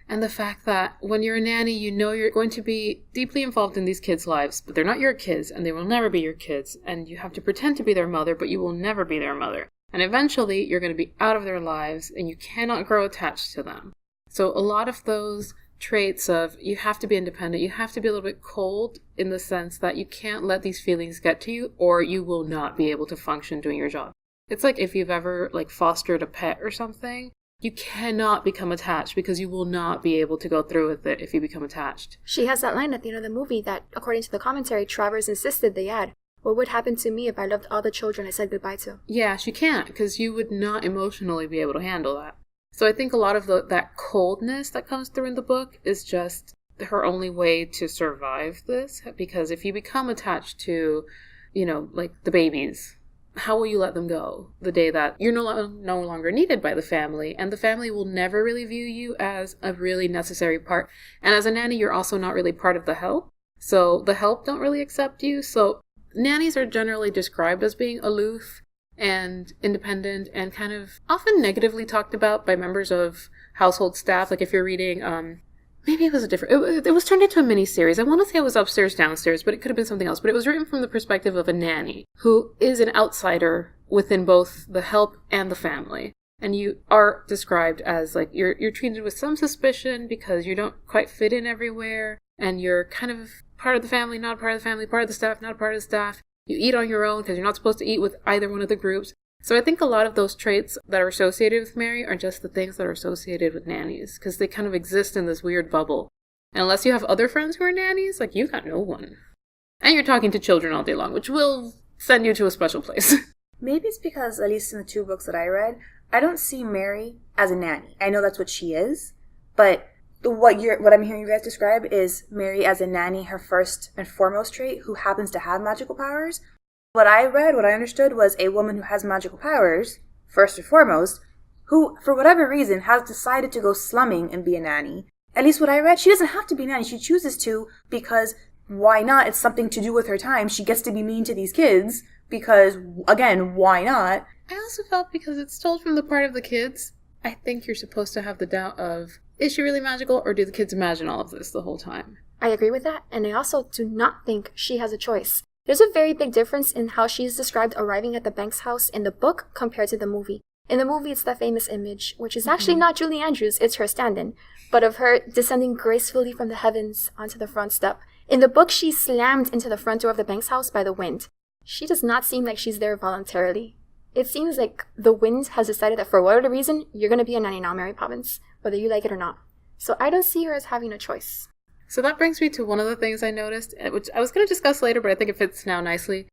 and the fact that when you're a nanny, you know you're going to be deeply involved in these kids' lives, but they're not your kids, and they will never be your kids, and you have to pretend to be their mother, but you will never be their mother. And eventually, you're going to be out of their lives, and you cannot grow attached to them. So a lot of those traits of you have to be independent, you have to be a little bit cold in the sense that you can't let these feelings get to you, or you will not be able to function doing your job. It's like if you've ever fostered a pet or something. You cannot become attached because you will not be able to go through with it if you become attached. She has that line at the end of the movie that, according to the commentary, Travers insisted they add. What would happen to me if I loved all the children I said goodbye to? Yeah, she can't, because you would not emotionally be able to handle that. So I think a lot of that coldness that comes through in the book is just her only way to survive this, because if you become attached to, the babies, how will you let them go the day that you're no longer needed by the family, and the family will never really view you as a really necessary part. And as a nanny, you're also not really part of the help. So the help don't really accept you. So nannies are generally described as being aloof and independent and kind of often negatively talked about by members of household staff. Like if you're reading, maybe it was it was turned into a mini-series. I want to say it was Upstairs, Downstairs, but it could have been something else. But it was written from the perspective of a nanny who is an outsider within both the help and the family. And you are described as you're treated with some suspicion because you don't quite fit in everywhere. And you're kind of part of the family, not part of the family, part of the staff, not part of the staff. You eat on your own because you're not supposed to eat with either one of the groups. So I think a lot of those traits that are associated with Mary are just the things that are associated with nannies, because they kind of exist in this weird bubble. And unless you have other friends who are nannies, you've got no one. And you're talking to children all day long, which will send you to a special place. Maybe it's because, at least in the 2 books that I read, I don't see Mary as a nanny. I know that's what she is, but what I'm hearing you guys describe is Mary as a nanny, her first and foremost trait, who happens to have magical powers. What I understood was a woman who has magical powers, first and foremost, who, for whatever reason, has decided to go slumming and be a nanny. At least what I read, she doesn't have to be a nanny. She chooses to because why not? It's something to do with her time. She gets to be mean to these kids because, again, why not? I also felt because it's told from the part of the kids, I think you're supposed to have the doubt of, is she really magical or do the kids imagine all of this the whole time? I agree with that, and I also do not think she has a choice. There's a very big difference in how she's described arriving at the Banks house in the book compared to the movie. In the movie, it's that famous image, which is actually not Julie Andrews, it's her stand-in, but of her descending gracefully from the heavens onto the front step. In the book, she's slammed into the front door of the Banks house by the wind. She does not seem like she's there voluntarily. It seems like the wind has decided that for whatever reason, you're going to be a nanny now, Mary Poppins, whether you like it or not. So I don't see her as having a choice. So that brings me to one of the things I noticed, which I was going to discuss later, but I think it fits now nicely.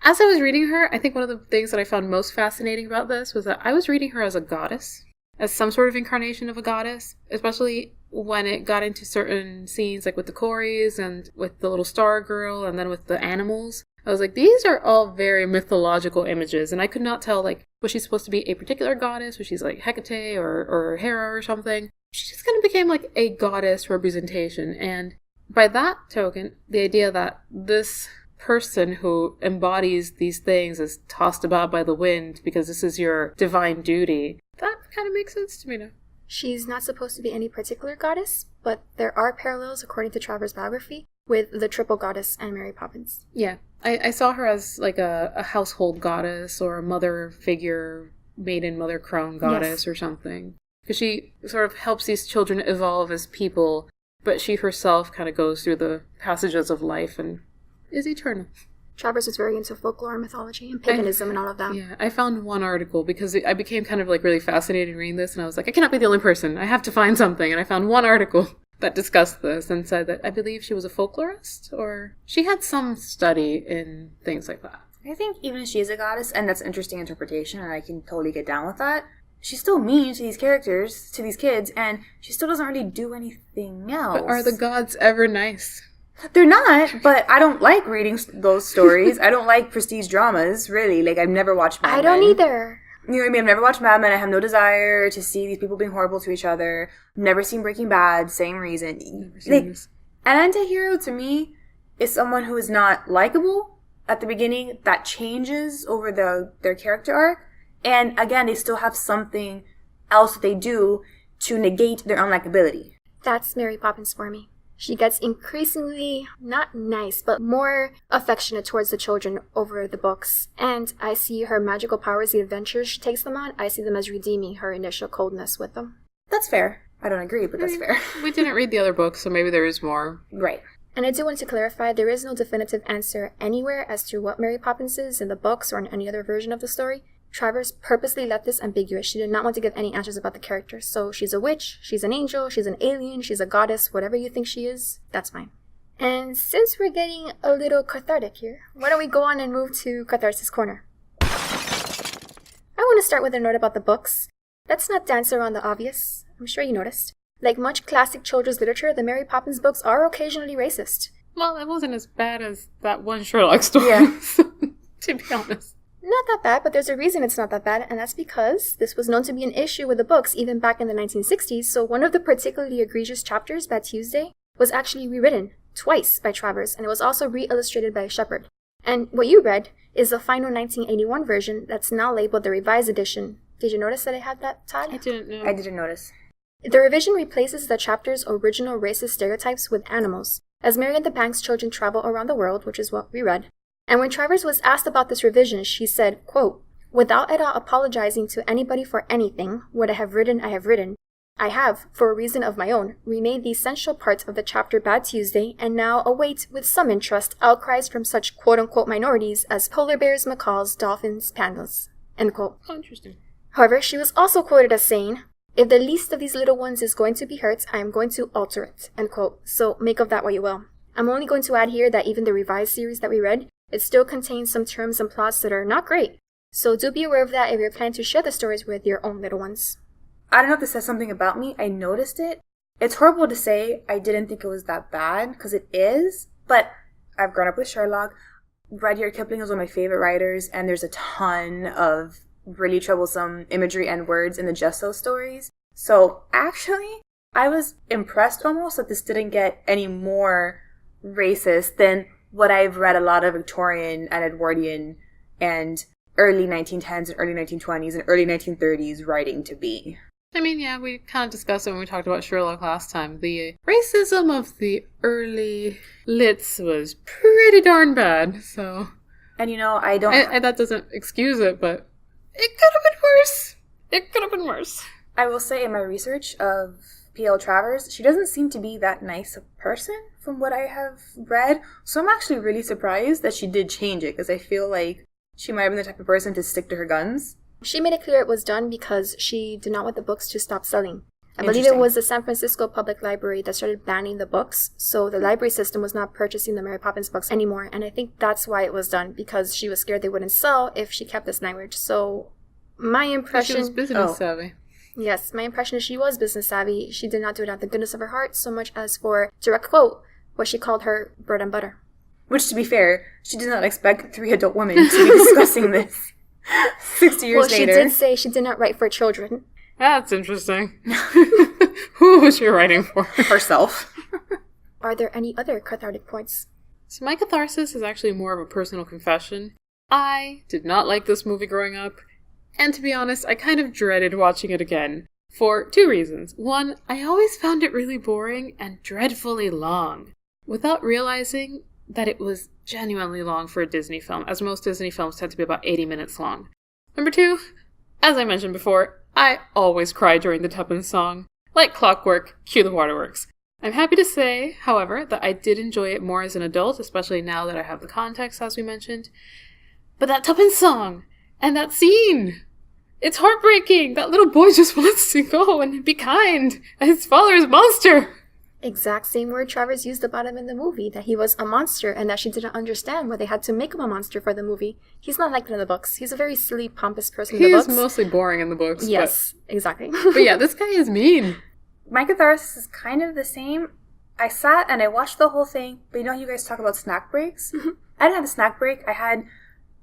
As I was reading her, I think one of the things that I found most fascinating about this was that I was reading her as a goddess, as some sort of incarnation of a goddess, especially when it got into certain scenes, like with the Corys and with the little star girl and then with the animals. I was like, these are all very mythological images, and I could not tell, like, was she supposed to be a particular goddess? Was she like Hecate or Hera or something? She just kind of became like a goddess representation, and by that token, the idea that this person who embodies these things is tossed about by the wind because this is your divine duty, that kind of makes sense to me now. She's not supposed to be any particular goddess, but there are parallels, according to Travers' biography, with the triple goddess and Mary Poppins. Yeah, I saw her as like a household goddess or a mother figure, maiden mother crone goddess or something. Because she sort of helps these children evolve as people, but she herself kind of goes through the passages of life and is eternal. Travers was very into folklore and mythology and paganism and all of that. Yeah, I found one article because I became kind of like really fascinated reading this, and I was like, I cannot be the only person. I have to find something. And I found one article that discussed this and said that I believe she was a folklorist, or she had some study in things like that. I think even if she is a goddess, and that's an interesting interpretation, and I can totally get down with that, she's still mean to these characters, to these kids, and she still doesn't really do anything else. But are the gods ever nice? They're not, but I don't like reading those stories. I don't like prestige dramas, really. Like, I've never watched Mad Men. I don't either. You know what I mean? I've never watched Mad Men. I have no desire to see these people being horrible to each other. Never seen Breaking Bad. Same reason. Like, an anti-hero, to me, is someone who is not likable at the beginning, that changes over their character arc. And, again, they still have something else that they do to negate their unlikability. That's Mary Poppins for me. She gets increasingly, not nice, but more affectionate towards the children over the books. And I see her magical powers, the adventures she takes them on, I see them as redeeming her initial coldness with them. That's fair. I don't agree, but that's fair. We didn't read the other books, so maybe there is more. Right. And I do want to clarify, there is no definitive answer anywhere as to what Mary Poppins is in the books or in any other version of the story. Travers purposely left this ambiguous. She did not want to give any answers about the character. So she's a witch, she's an angel, she's an alien, she's a goddess, whatever you think she is, that's fine. And since we're getting a little cathartic here, why don't we go on and move to Catharsis Corner? I want to start with a note about the books. Let's not dance around the obvious. I'm sure you noticed. Like much classic children's literature, the Mary Poppins books are occasionally racist. Well, it wasn't as bad as that one Sherlock story, to be honest. Not that bad, but there's a reason it's not that bad, and that's because this was known to be an issue with the books even back in the 1960s, so one of the particularly egregious chapters, Bad Tuesday, was actually rewritten twice by Travers, and it was also re-illustrated by Shepard. And what you read is the final 1981 version that's now labeled the Revised Edition. Did you notice that I had that tag? I didn't know. I didn't notice. The revision replaces the chapter's original racist stereotypes with animals, as Mary and the Banks children travel around the world, which is what we read. And when Travers was asked about this revision, she said, quote, "Without at all apologizing to anybody for anything, what I have written, I have, for a reason of my own, remade the essential part of the chapter Bad Tuesday, and now await with some interest outcries from such quote-unquote minorities as polar bears, macaws, dolphins, pandas." End quote. Oh, interesting. However, she was also quoted as saying, "If the least of these little ones is going to be hurt, I am going to alter it." End quote. So make of that what you will. I'm only going to add here that even the revised series that we read, it still contains some terms and plots that are not great. So do be aware of that if you're planning to share the stories with your own little ones. I don't know if this says something about me. I noticed it. It's horrible to say I didn't think it was that bad, because it is. But I've grown up with Sherlock. Rudyard Kipling is one of my favorite writers, and there's a ton of really troublesome imagery and words in the Just So stories. So actually, I was impressed almost that this didn't get any more racist than what I've read a lot of Victorian and Edwardian and early 1910s and early 1920s and early 1930s writing to be. I mean, yeah, we kind of discussed it when we talked about Sherlock last time. The racism of the early lits was pretty darn bad, so... And you know, I don't... that doesn't excuse it, but it could have been worse. It could have been worse. I will say in my research of P.L. Travers, she doesn't seem to be that nice a person from what I have read. So I'm actually really surprised that she did change it, because I feel like she might have been the type of person to stick to her guns. She made it clear it was done because she did not want the books to stop selling. I believe it was the San Francisco Public Library that started banning the books, so the library system was not purchasing the Mary Poppins books anymore, and I think that's why it was done, because she was scared they wouldn't sell if she kept this language. So my impression... She was business savvy. Yes, my impression is she was business savvy. She did not do it out of the goodness of her heart so much as for, direct quote, what she called her bread and butter. Which, to be fair, she did not expect 3 adult women to be discussing this 60 years later. Well, she did say she did not write for children. That's interesting. Who was she writing for? Herself. Are there any other cathartic points? So my catharsis is actually more of a personal confession. I did not like this movie growing up, and to be honest, I kind of dreaded watching it again. For 2 reasons. One, I always found it really boring and dreadfully long, without realizing that it was genuinely long for a Disney film, as most Disney films tend to be about 80 minutes long. Number 2, as I mentioned before, I always cry during the Tuppence song. Like clockwork, cue the waterworks. I'm happy to say, however, that I did enjoy it more as an adult, especially now that I have the context, as we mentioned. But that Tuppence song, and that scene, it's heartbreaking! That little boy just wants to go and be kind, and his father is a monster! Exact same word Travers used about him in the movie, that he was a monster and that she didn't understand why they had to make him a monster for the movie. He's not like that in the books. He's a very silly, pompous person in the books. He is mostly boring in the books. Yes, exactly. But yeah, this guy is mean. My catharsis is kind of the same. I sat and I watched the whole thing, but you know you guys talk about snack breaks? I didn't have a snack break. I had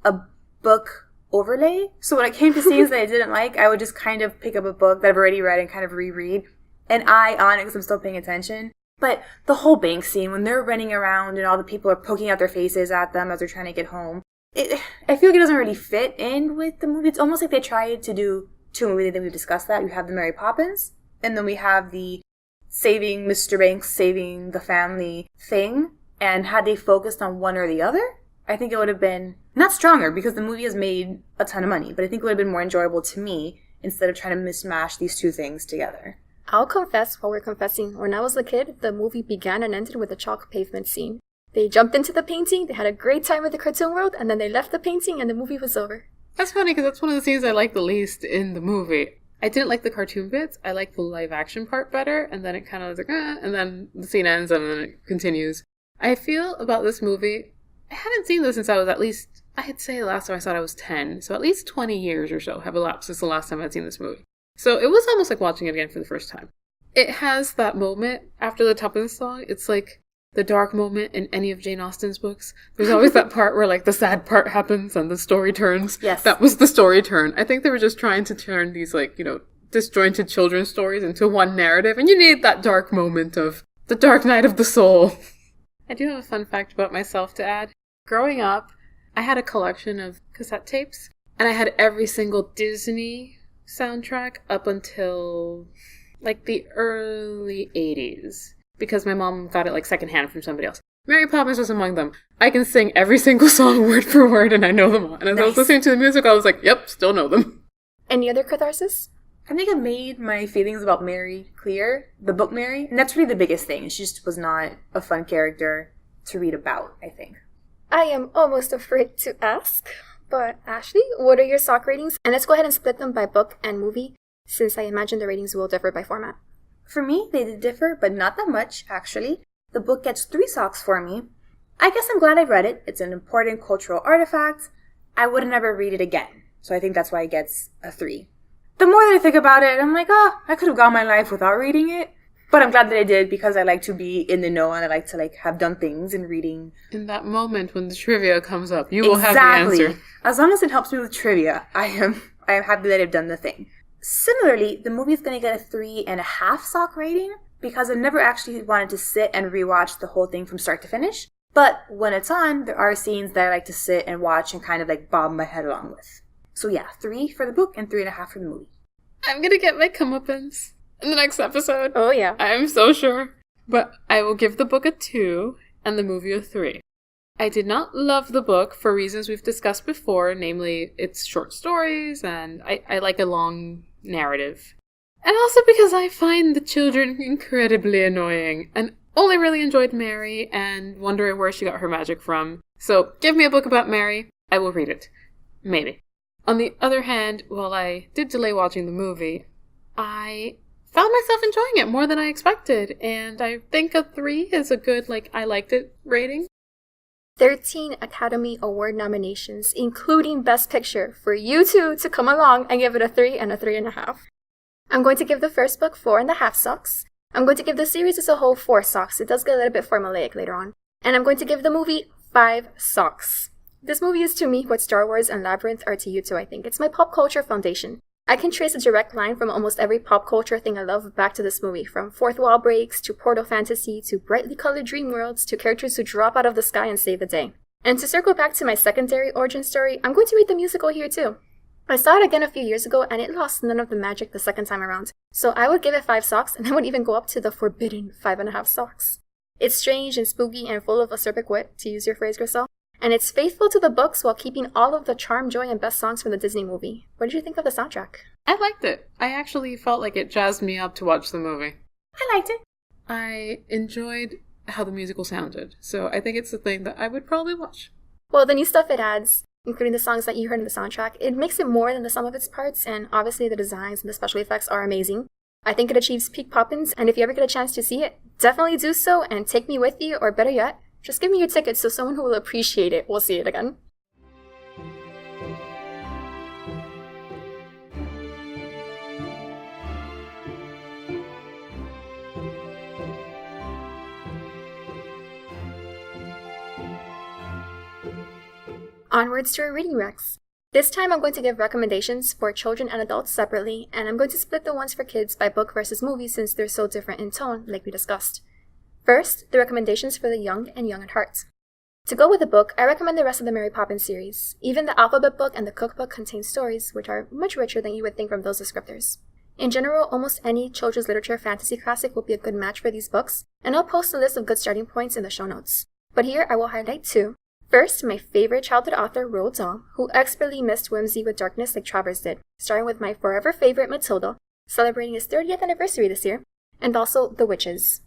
a book overlay. So when it came to scenes that I didn't like, I would just kind of pick up a book that I've already read and kind of reread. And eye on it because I'm still paying attention. But the whole bank scene, when they're running around and all the people are poking out their faces at them as they're trying to get home, I feel like it doesn't really fit in with the movie. It's almost like they tried to do 2 movies, that we've discussed that. We have the Mary Poppins, and then we have the saving Mr. Banks, saving the family thing. And had they focused on one or the other, I think it would have been not stronger, because the movie has made a ton of money, but I think it would have been more enjoyable to me instead of trying to mismatch these 2 things together. I'll confess while we're confessing, when I was a kid, the movie began and ended with a chalk pavement scene. They jumped into the painting, they had a great time with the cartoon world, and then they left the painting and the movie was over. That's funny, because that's one of the scenes I like the least in the movie. I didn't like the cartoon bits, I like the live action part better, and then it kind of was like, and then the scene ends and then it continues. I feel about this movie, I haven't seen this since I was at least, I'd say the last time I saw it I was 10, so at least 20 years or so have elapsed since the last time I'd seen this movie. So it was almost like watching it again for the first time. It has that moment after the Tuppence song. It's like the dark moment in any of Jane Austen's books. There's always that part where like the sad part happens and the story turns. Yes. That was the story turn. I think they were just trying to turn these like, disjointed children's stories into one narrative. And you need that dark moment of the dark night of the soul. I do have a fun fact about myself to add. Growing up, I had a collection of cassette tapes. And I had every single Disney soundtrack up until like the early 80s, because my mom got it like secondhand from somebody else. Mary Poppins was among them. I can sing every single song word for word and I know them all. And as I was listening to the music, I was like, yep, still know them. Any other catharsis? I think I made my feelings about Mary clear, the book Mary, and that's really the biggest thing. She just was not a fun character to read about, I think. I am almost afraid to ask. But Ashley, what are your sock ratings? And let's go ahead and split them by book and movie, since I imagine the ratings will differ by format. For me, they did differ, but not that much, actually. The book gets 3 socks for me. I guess I'm glad I read it. It's an important cultural artifact. I would never read it again. So I think that's why it gets a 3. The more that I think about it, I'm like, I could have gone my life without reading it. But I'm glad that I did because I like to be in the know and I like to have done things and reading. In that moment when the trivia comes up, you will have the answer. As long as it helps me with trivia, I am happy that I've done the thing. Similarly, the movie is going to get a 3.5 sock rating because I've never actually wanted to sit and rewatch the whole thing from start to finish. But when it's on, there are scenes that I like to sit and watch and kind of bob my head along with. So yeah, 3 for the book and 3.5 for the movie. I'm going to get my comeuppance in the next episode. Oh, yeah. I am so sure. But I will give the book a 2 and the movie a 3. I did not love the book for reasons we've discussed before, namely its short stories, and I like a long narrative. And also because I find the children incredibly annoying, and only really enjoyed Mary and wondering where she got her magic from. So give me a book about Mary, I will read it. Maybe. On the other hand, while I did delay watching the movie, I found myself enjoying it more than I expected, and I think a 3 is a good, I liked it rating. 13 Academy Award nominations, including Best Picture, for you two to come along and give it a 3 and a 3.5. I'm going to give the first book 4.5 socks. I'm going to give the series as a whole 4 socks. It does get a little bit formulaic later on. And I'm going to give the movie 5 socks. This movie is to me what Star Wars and Labyrinth are to you two, I think. It's my pop culture foundation. I can trace a direct line from almost every pop culture thing I love back to this movie, from fourth wall breaks, to portal fantasy, to brightly colored dream worlds, to characters who drop out of the sky and save the day. And to circle back to my secondary origin story, I'm going to read the musical here too. I saw it again a few years ago, and it lost none of the magic the second time around. So I would give it 5 socks, and I would even go up to the forbidden 5.5 socks. It's strange and spooky and full of acerbic wit, to use your phrase, Grisel. And it's faithful to the books while keeping all of the charm, joy, and best songs from the Disney movie. What did you think of the soundtrack? I liked it. I actually felt like it jazzed me up to watch the movie. I liked it. I enjoyed how the musical sounded, so I think it's the thing that I would probably watch. Well, the new stuff it adds, including the songs that you heard in the soundtrack, it makes it more than the sum of its parts, and obviously the designs and the special effects are amazing. I think it achieves peak Poppins, and if you ever get a chance to see it, definitely do so and take me with you, or better yet, just give me your ticket so someone who will appreciate it will see it again. Onwards to our reading recs. This time I'm going to give recommendations for children and adults separately, and I'm going to split the ones for kids by book versus movie since they're so different in tone, like we discussed. First, the recommendations for the young and young at heart. To go with the book, I recommend the rest of the Mary Poppins series. Even the alphabet book and the cookbook contain stories which are much richer than you would think from those descriptors. In general, almost any children's literature fantasy classic will be a good match for these books, and I'll post a list of good starting points in the show notes. But here I will highlight 2. First, my favorite childhood author, Roald Dahl, who expertly mixed whimsy with darkness like Travers did, starting with my forever favorite Matilda, celebrating its 30th anniversary this year, and also The Witches.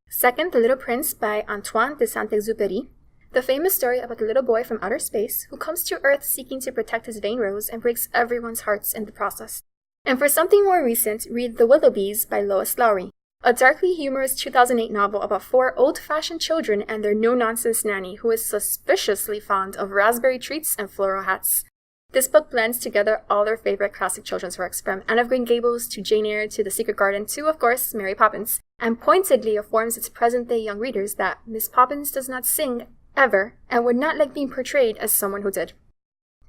Second, The Little Prince by Antoine de Saint-Exupéry, the famous story about the little boy from outer space who comes to Earth seeking to protect his vain rose and breaks everyone's hearts in the process. And for something more recent, read The Willoughbys by Lois Lowry, a darkly humorous 2008 novel about 4 old-fashioned children and their no-nonsense nanny who is suspiciously fond of raspberry treats and floral hats. This book blends together all their favorite classic children's works, from Anne of Green Gables to Jane Eyre to The Secret Garden to, of course, Mary Poppins, and pointedly informs its present-day young readers that Miss Poppins does not sing, ever, and would not like being portrayed as someone who did.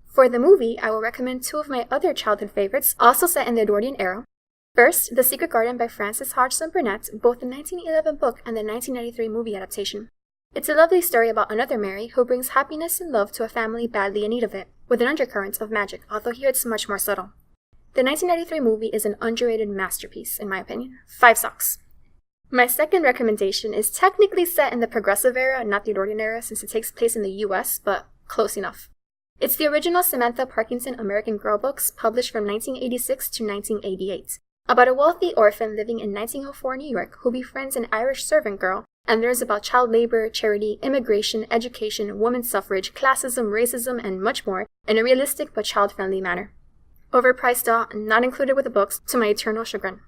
For the movie, I will recommend 2 of my other childhood favorites, also set in the Edwardian era. First, The Secret Garden by Frances Hodgson Burnett, both the 1911 book and the 1993 movie adaptation. It's a lovely story about another Mary who brings happiness and love to a family badly in need of it, with an undercurrent of magic, although here it's much more subtle. The 1993 movie is an underrated masterpiece, in my opinion. 5 socks. My second recommendation is technically set in the Progressive era, not the Edwardian era, since it takes place in the US, but close enough. It's the original Samantha Parkinson American Girl books, published from 1986 to 1988, about a wealthy orphan living in 1904 New York who befriends an Irish servant girl and learns about child labor, charity, immigration, education, women's suffrage, classism, racism, and much more in a realistic but child-friendly manner. Overpriced doll, not included with the books, to my eternal chagrin.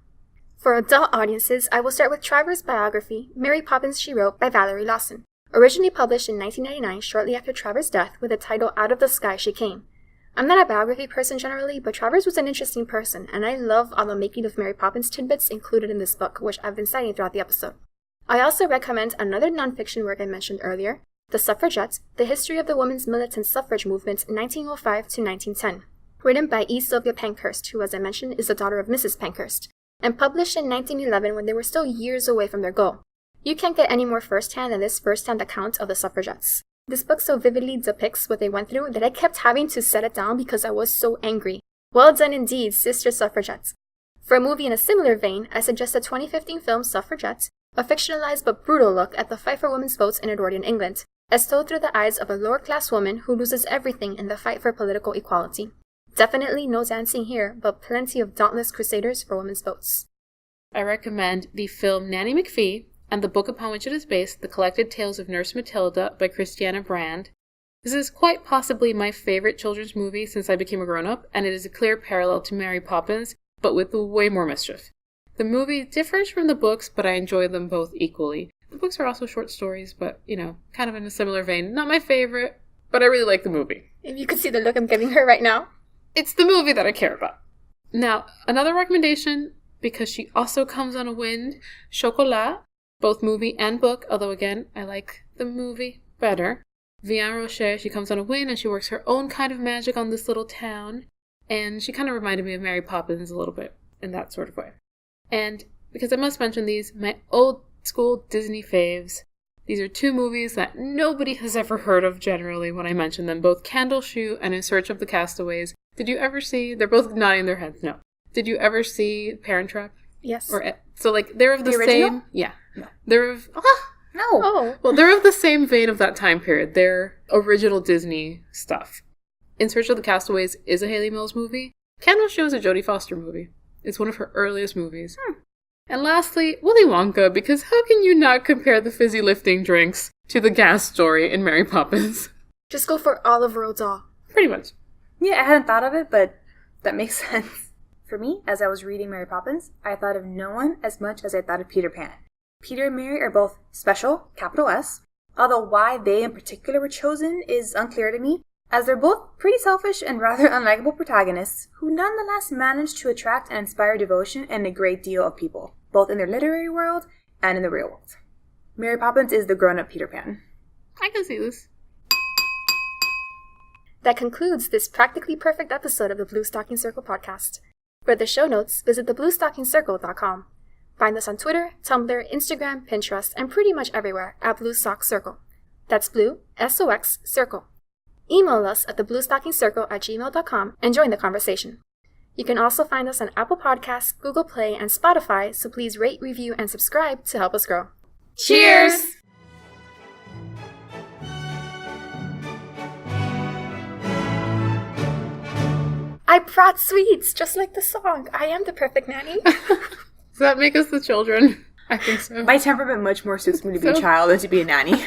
For adult audiences, I will start with Travers' biography, Mary Poppins She Wrote by Valerie Lawson, originally published in 1999 shortly after Travers' death with the title Out of the Sky She Came. I'm not a biography person generally, but Travers was an interesting person, and I love all the making of Mary Poppins tidbits included in this book, which I've been citing throughout the episode. I also recommend another nonfiction work I mentioned earlier, The Suffragettes, The History of the Women's Militant Suffrage Movement 1905 to 1910, written by E. Sylvia Pankhurst, who, as I mentioned, is the daughter of Mrs. Pankhurst, and published in 1911 when they were still years away from their goal. You can't get any more firsthand than this firsthand account of the suffragettes. This book so vividly depicts what they went through that I kept having to set it down because I was so angry. Well done indeed, Sister Suffragettes. For a movie in a similar vein, I suggest the 2015 film Suffragettes, a fictionalized but brutal look at the fight for women's votes in Edwardian England, as told through the eyes of a lower-class woman who loses everything in the fight for political equality. Definitely no dancing here, but plenty of dauntless crusaders for women's votes. I recommend the film Nanny McPhee, and the book upon which it is based, The Collected Tales of Nurse Matilda by Christiana Brand. This is quite possibly my favorite children's movie since I became a grown-up, and it is a clear parallel to Mary Poppins, but with way more mischief. The movie differs from the books, but I enjoy them both equally. The books are also short stories, but, kind of in a similar vein. Not my favorite, but I really like the movie. If you could see the look I'm giving her right now. It's the movie that I care about. Now, another recommendation, because she also comes on a wind, Chocolat, both movie and book, although again, I like the movie better. Vian Rocher, she comes on a wind and she works her own kind of magic on this little town. And she kind of reminded me of Mary Poppins a little bit in that sort of way. And because I must mention these, my old school Disney faves. These are two movies that nobody has ever heard of generally when I mention them, both Candle Shoe and In Search of the Castaways. Did you ever see, they're both nodding their heads, no. Did you ever see Parent Trap? Yes. They're of the original? same, yeah. No. They're of, No. Oh. Well, they're of the same vein of that time period. They're original Disney stuff. In Search of the Castaways is a Haley Mills movie. Candle Shoe is a Jodie Foster movie. It's one of her earliest movies. And lastly, Willy Wonka, because how can you not compare the fizzy lifting drinks to the gas story in Mary Poppins? Just go for Olive Royal Doll. Pretty much. Yeah, I hadn't thought of it, but that makes sense. For me, as I was reading Mary Poppins, I thought of no one as much as I thought of Peter Pan. Peter and Mary are both special, capital S, although why they in particular were chosen is unclear to me, as they're both pretty selfish and rather unlikable protagonists who nonetheless manage to attract and inspire devotion in a great deal of people, both in their literary world and in the real world. Mary Poppins is the grown-up Peter Pan. I can see this. That concludes this practically perfect episode of the Bluestocking Circle podcast. For the show notes, visit thebluestockingcircle.com. Find us on Twitter, Tumblr, Instagram, Pinterest, and pretty much everywhere at Bluestock Circle. That's Blue, S-O-X, Circle. Email us at thebluestockingcircle@gmail.com and join the conversation. You can also find us on Apple Podcasts, Google Play, and Spotify, so please rate, review, and subscribe to help us grow. Cheers! I brought sweets, just like the song. I am the perfect nanny. Does that make us the children? I think so. My temperament much more suits me to be a child than to be a nanny.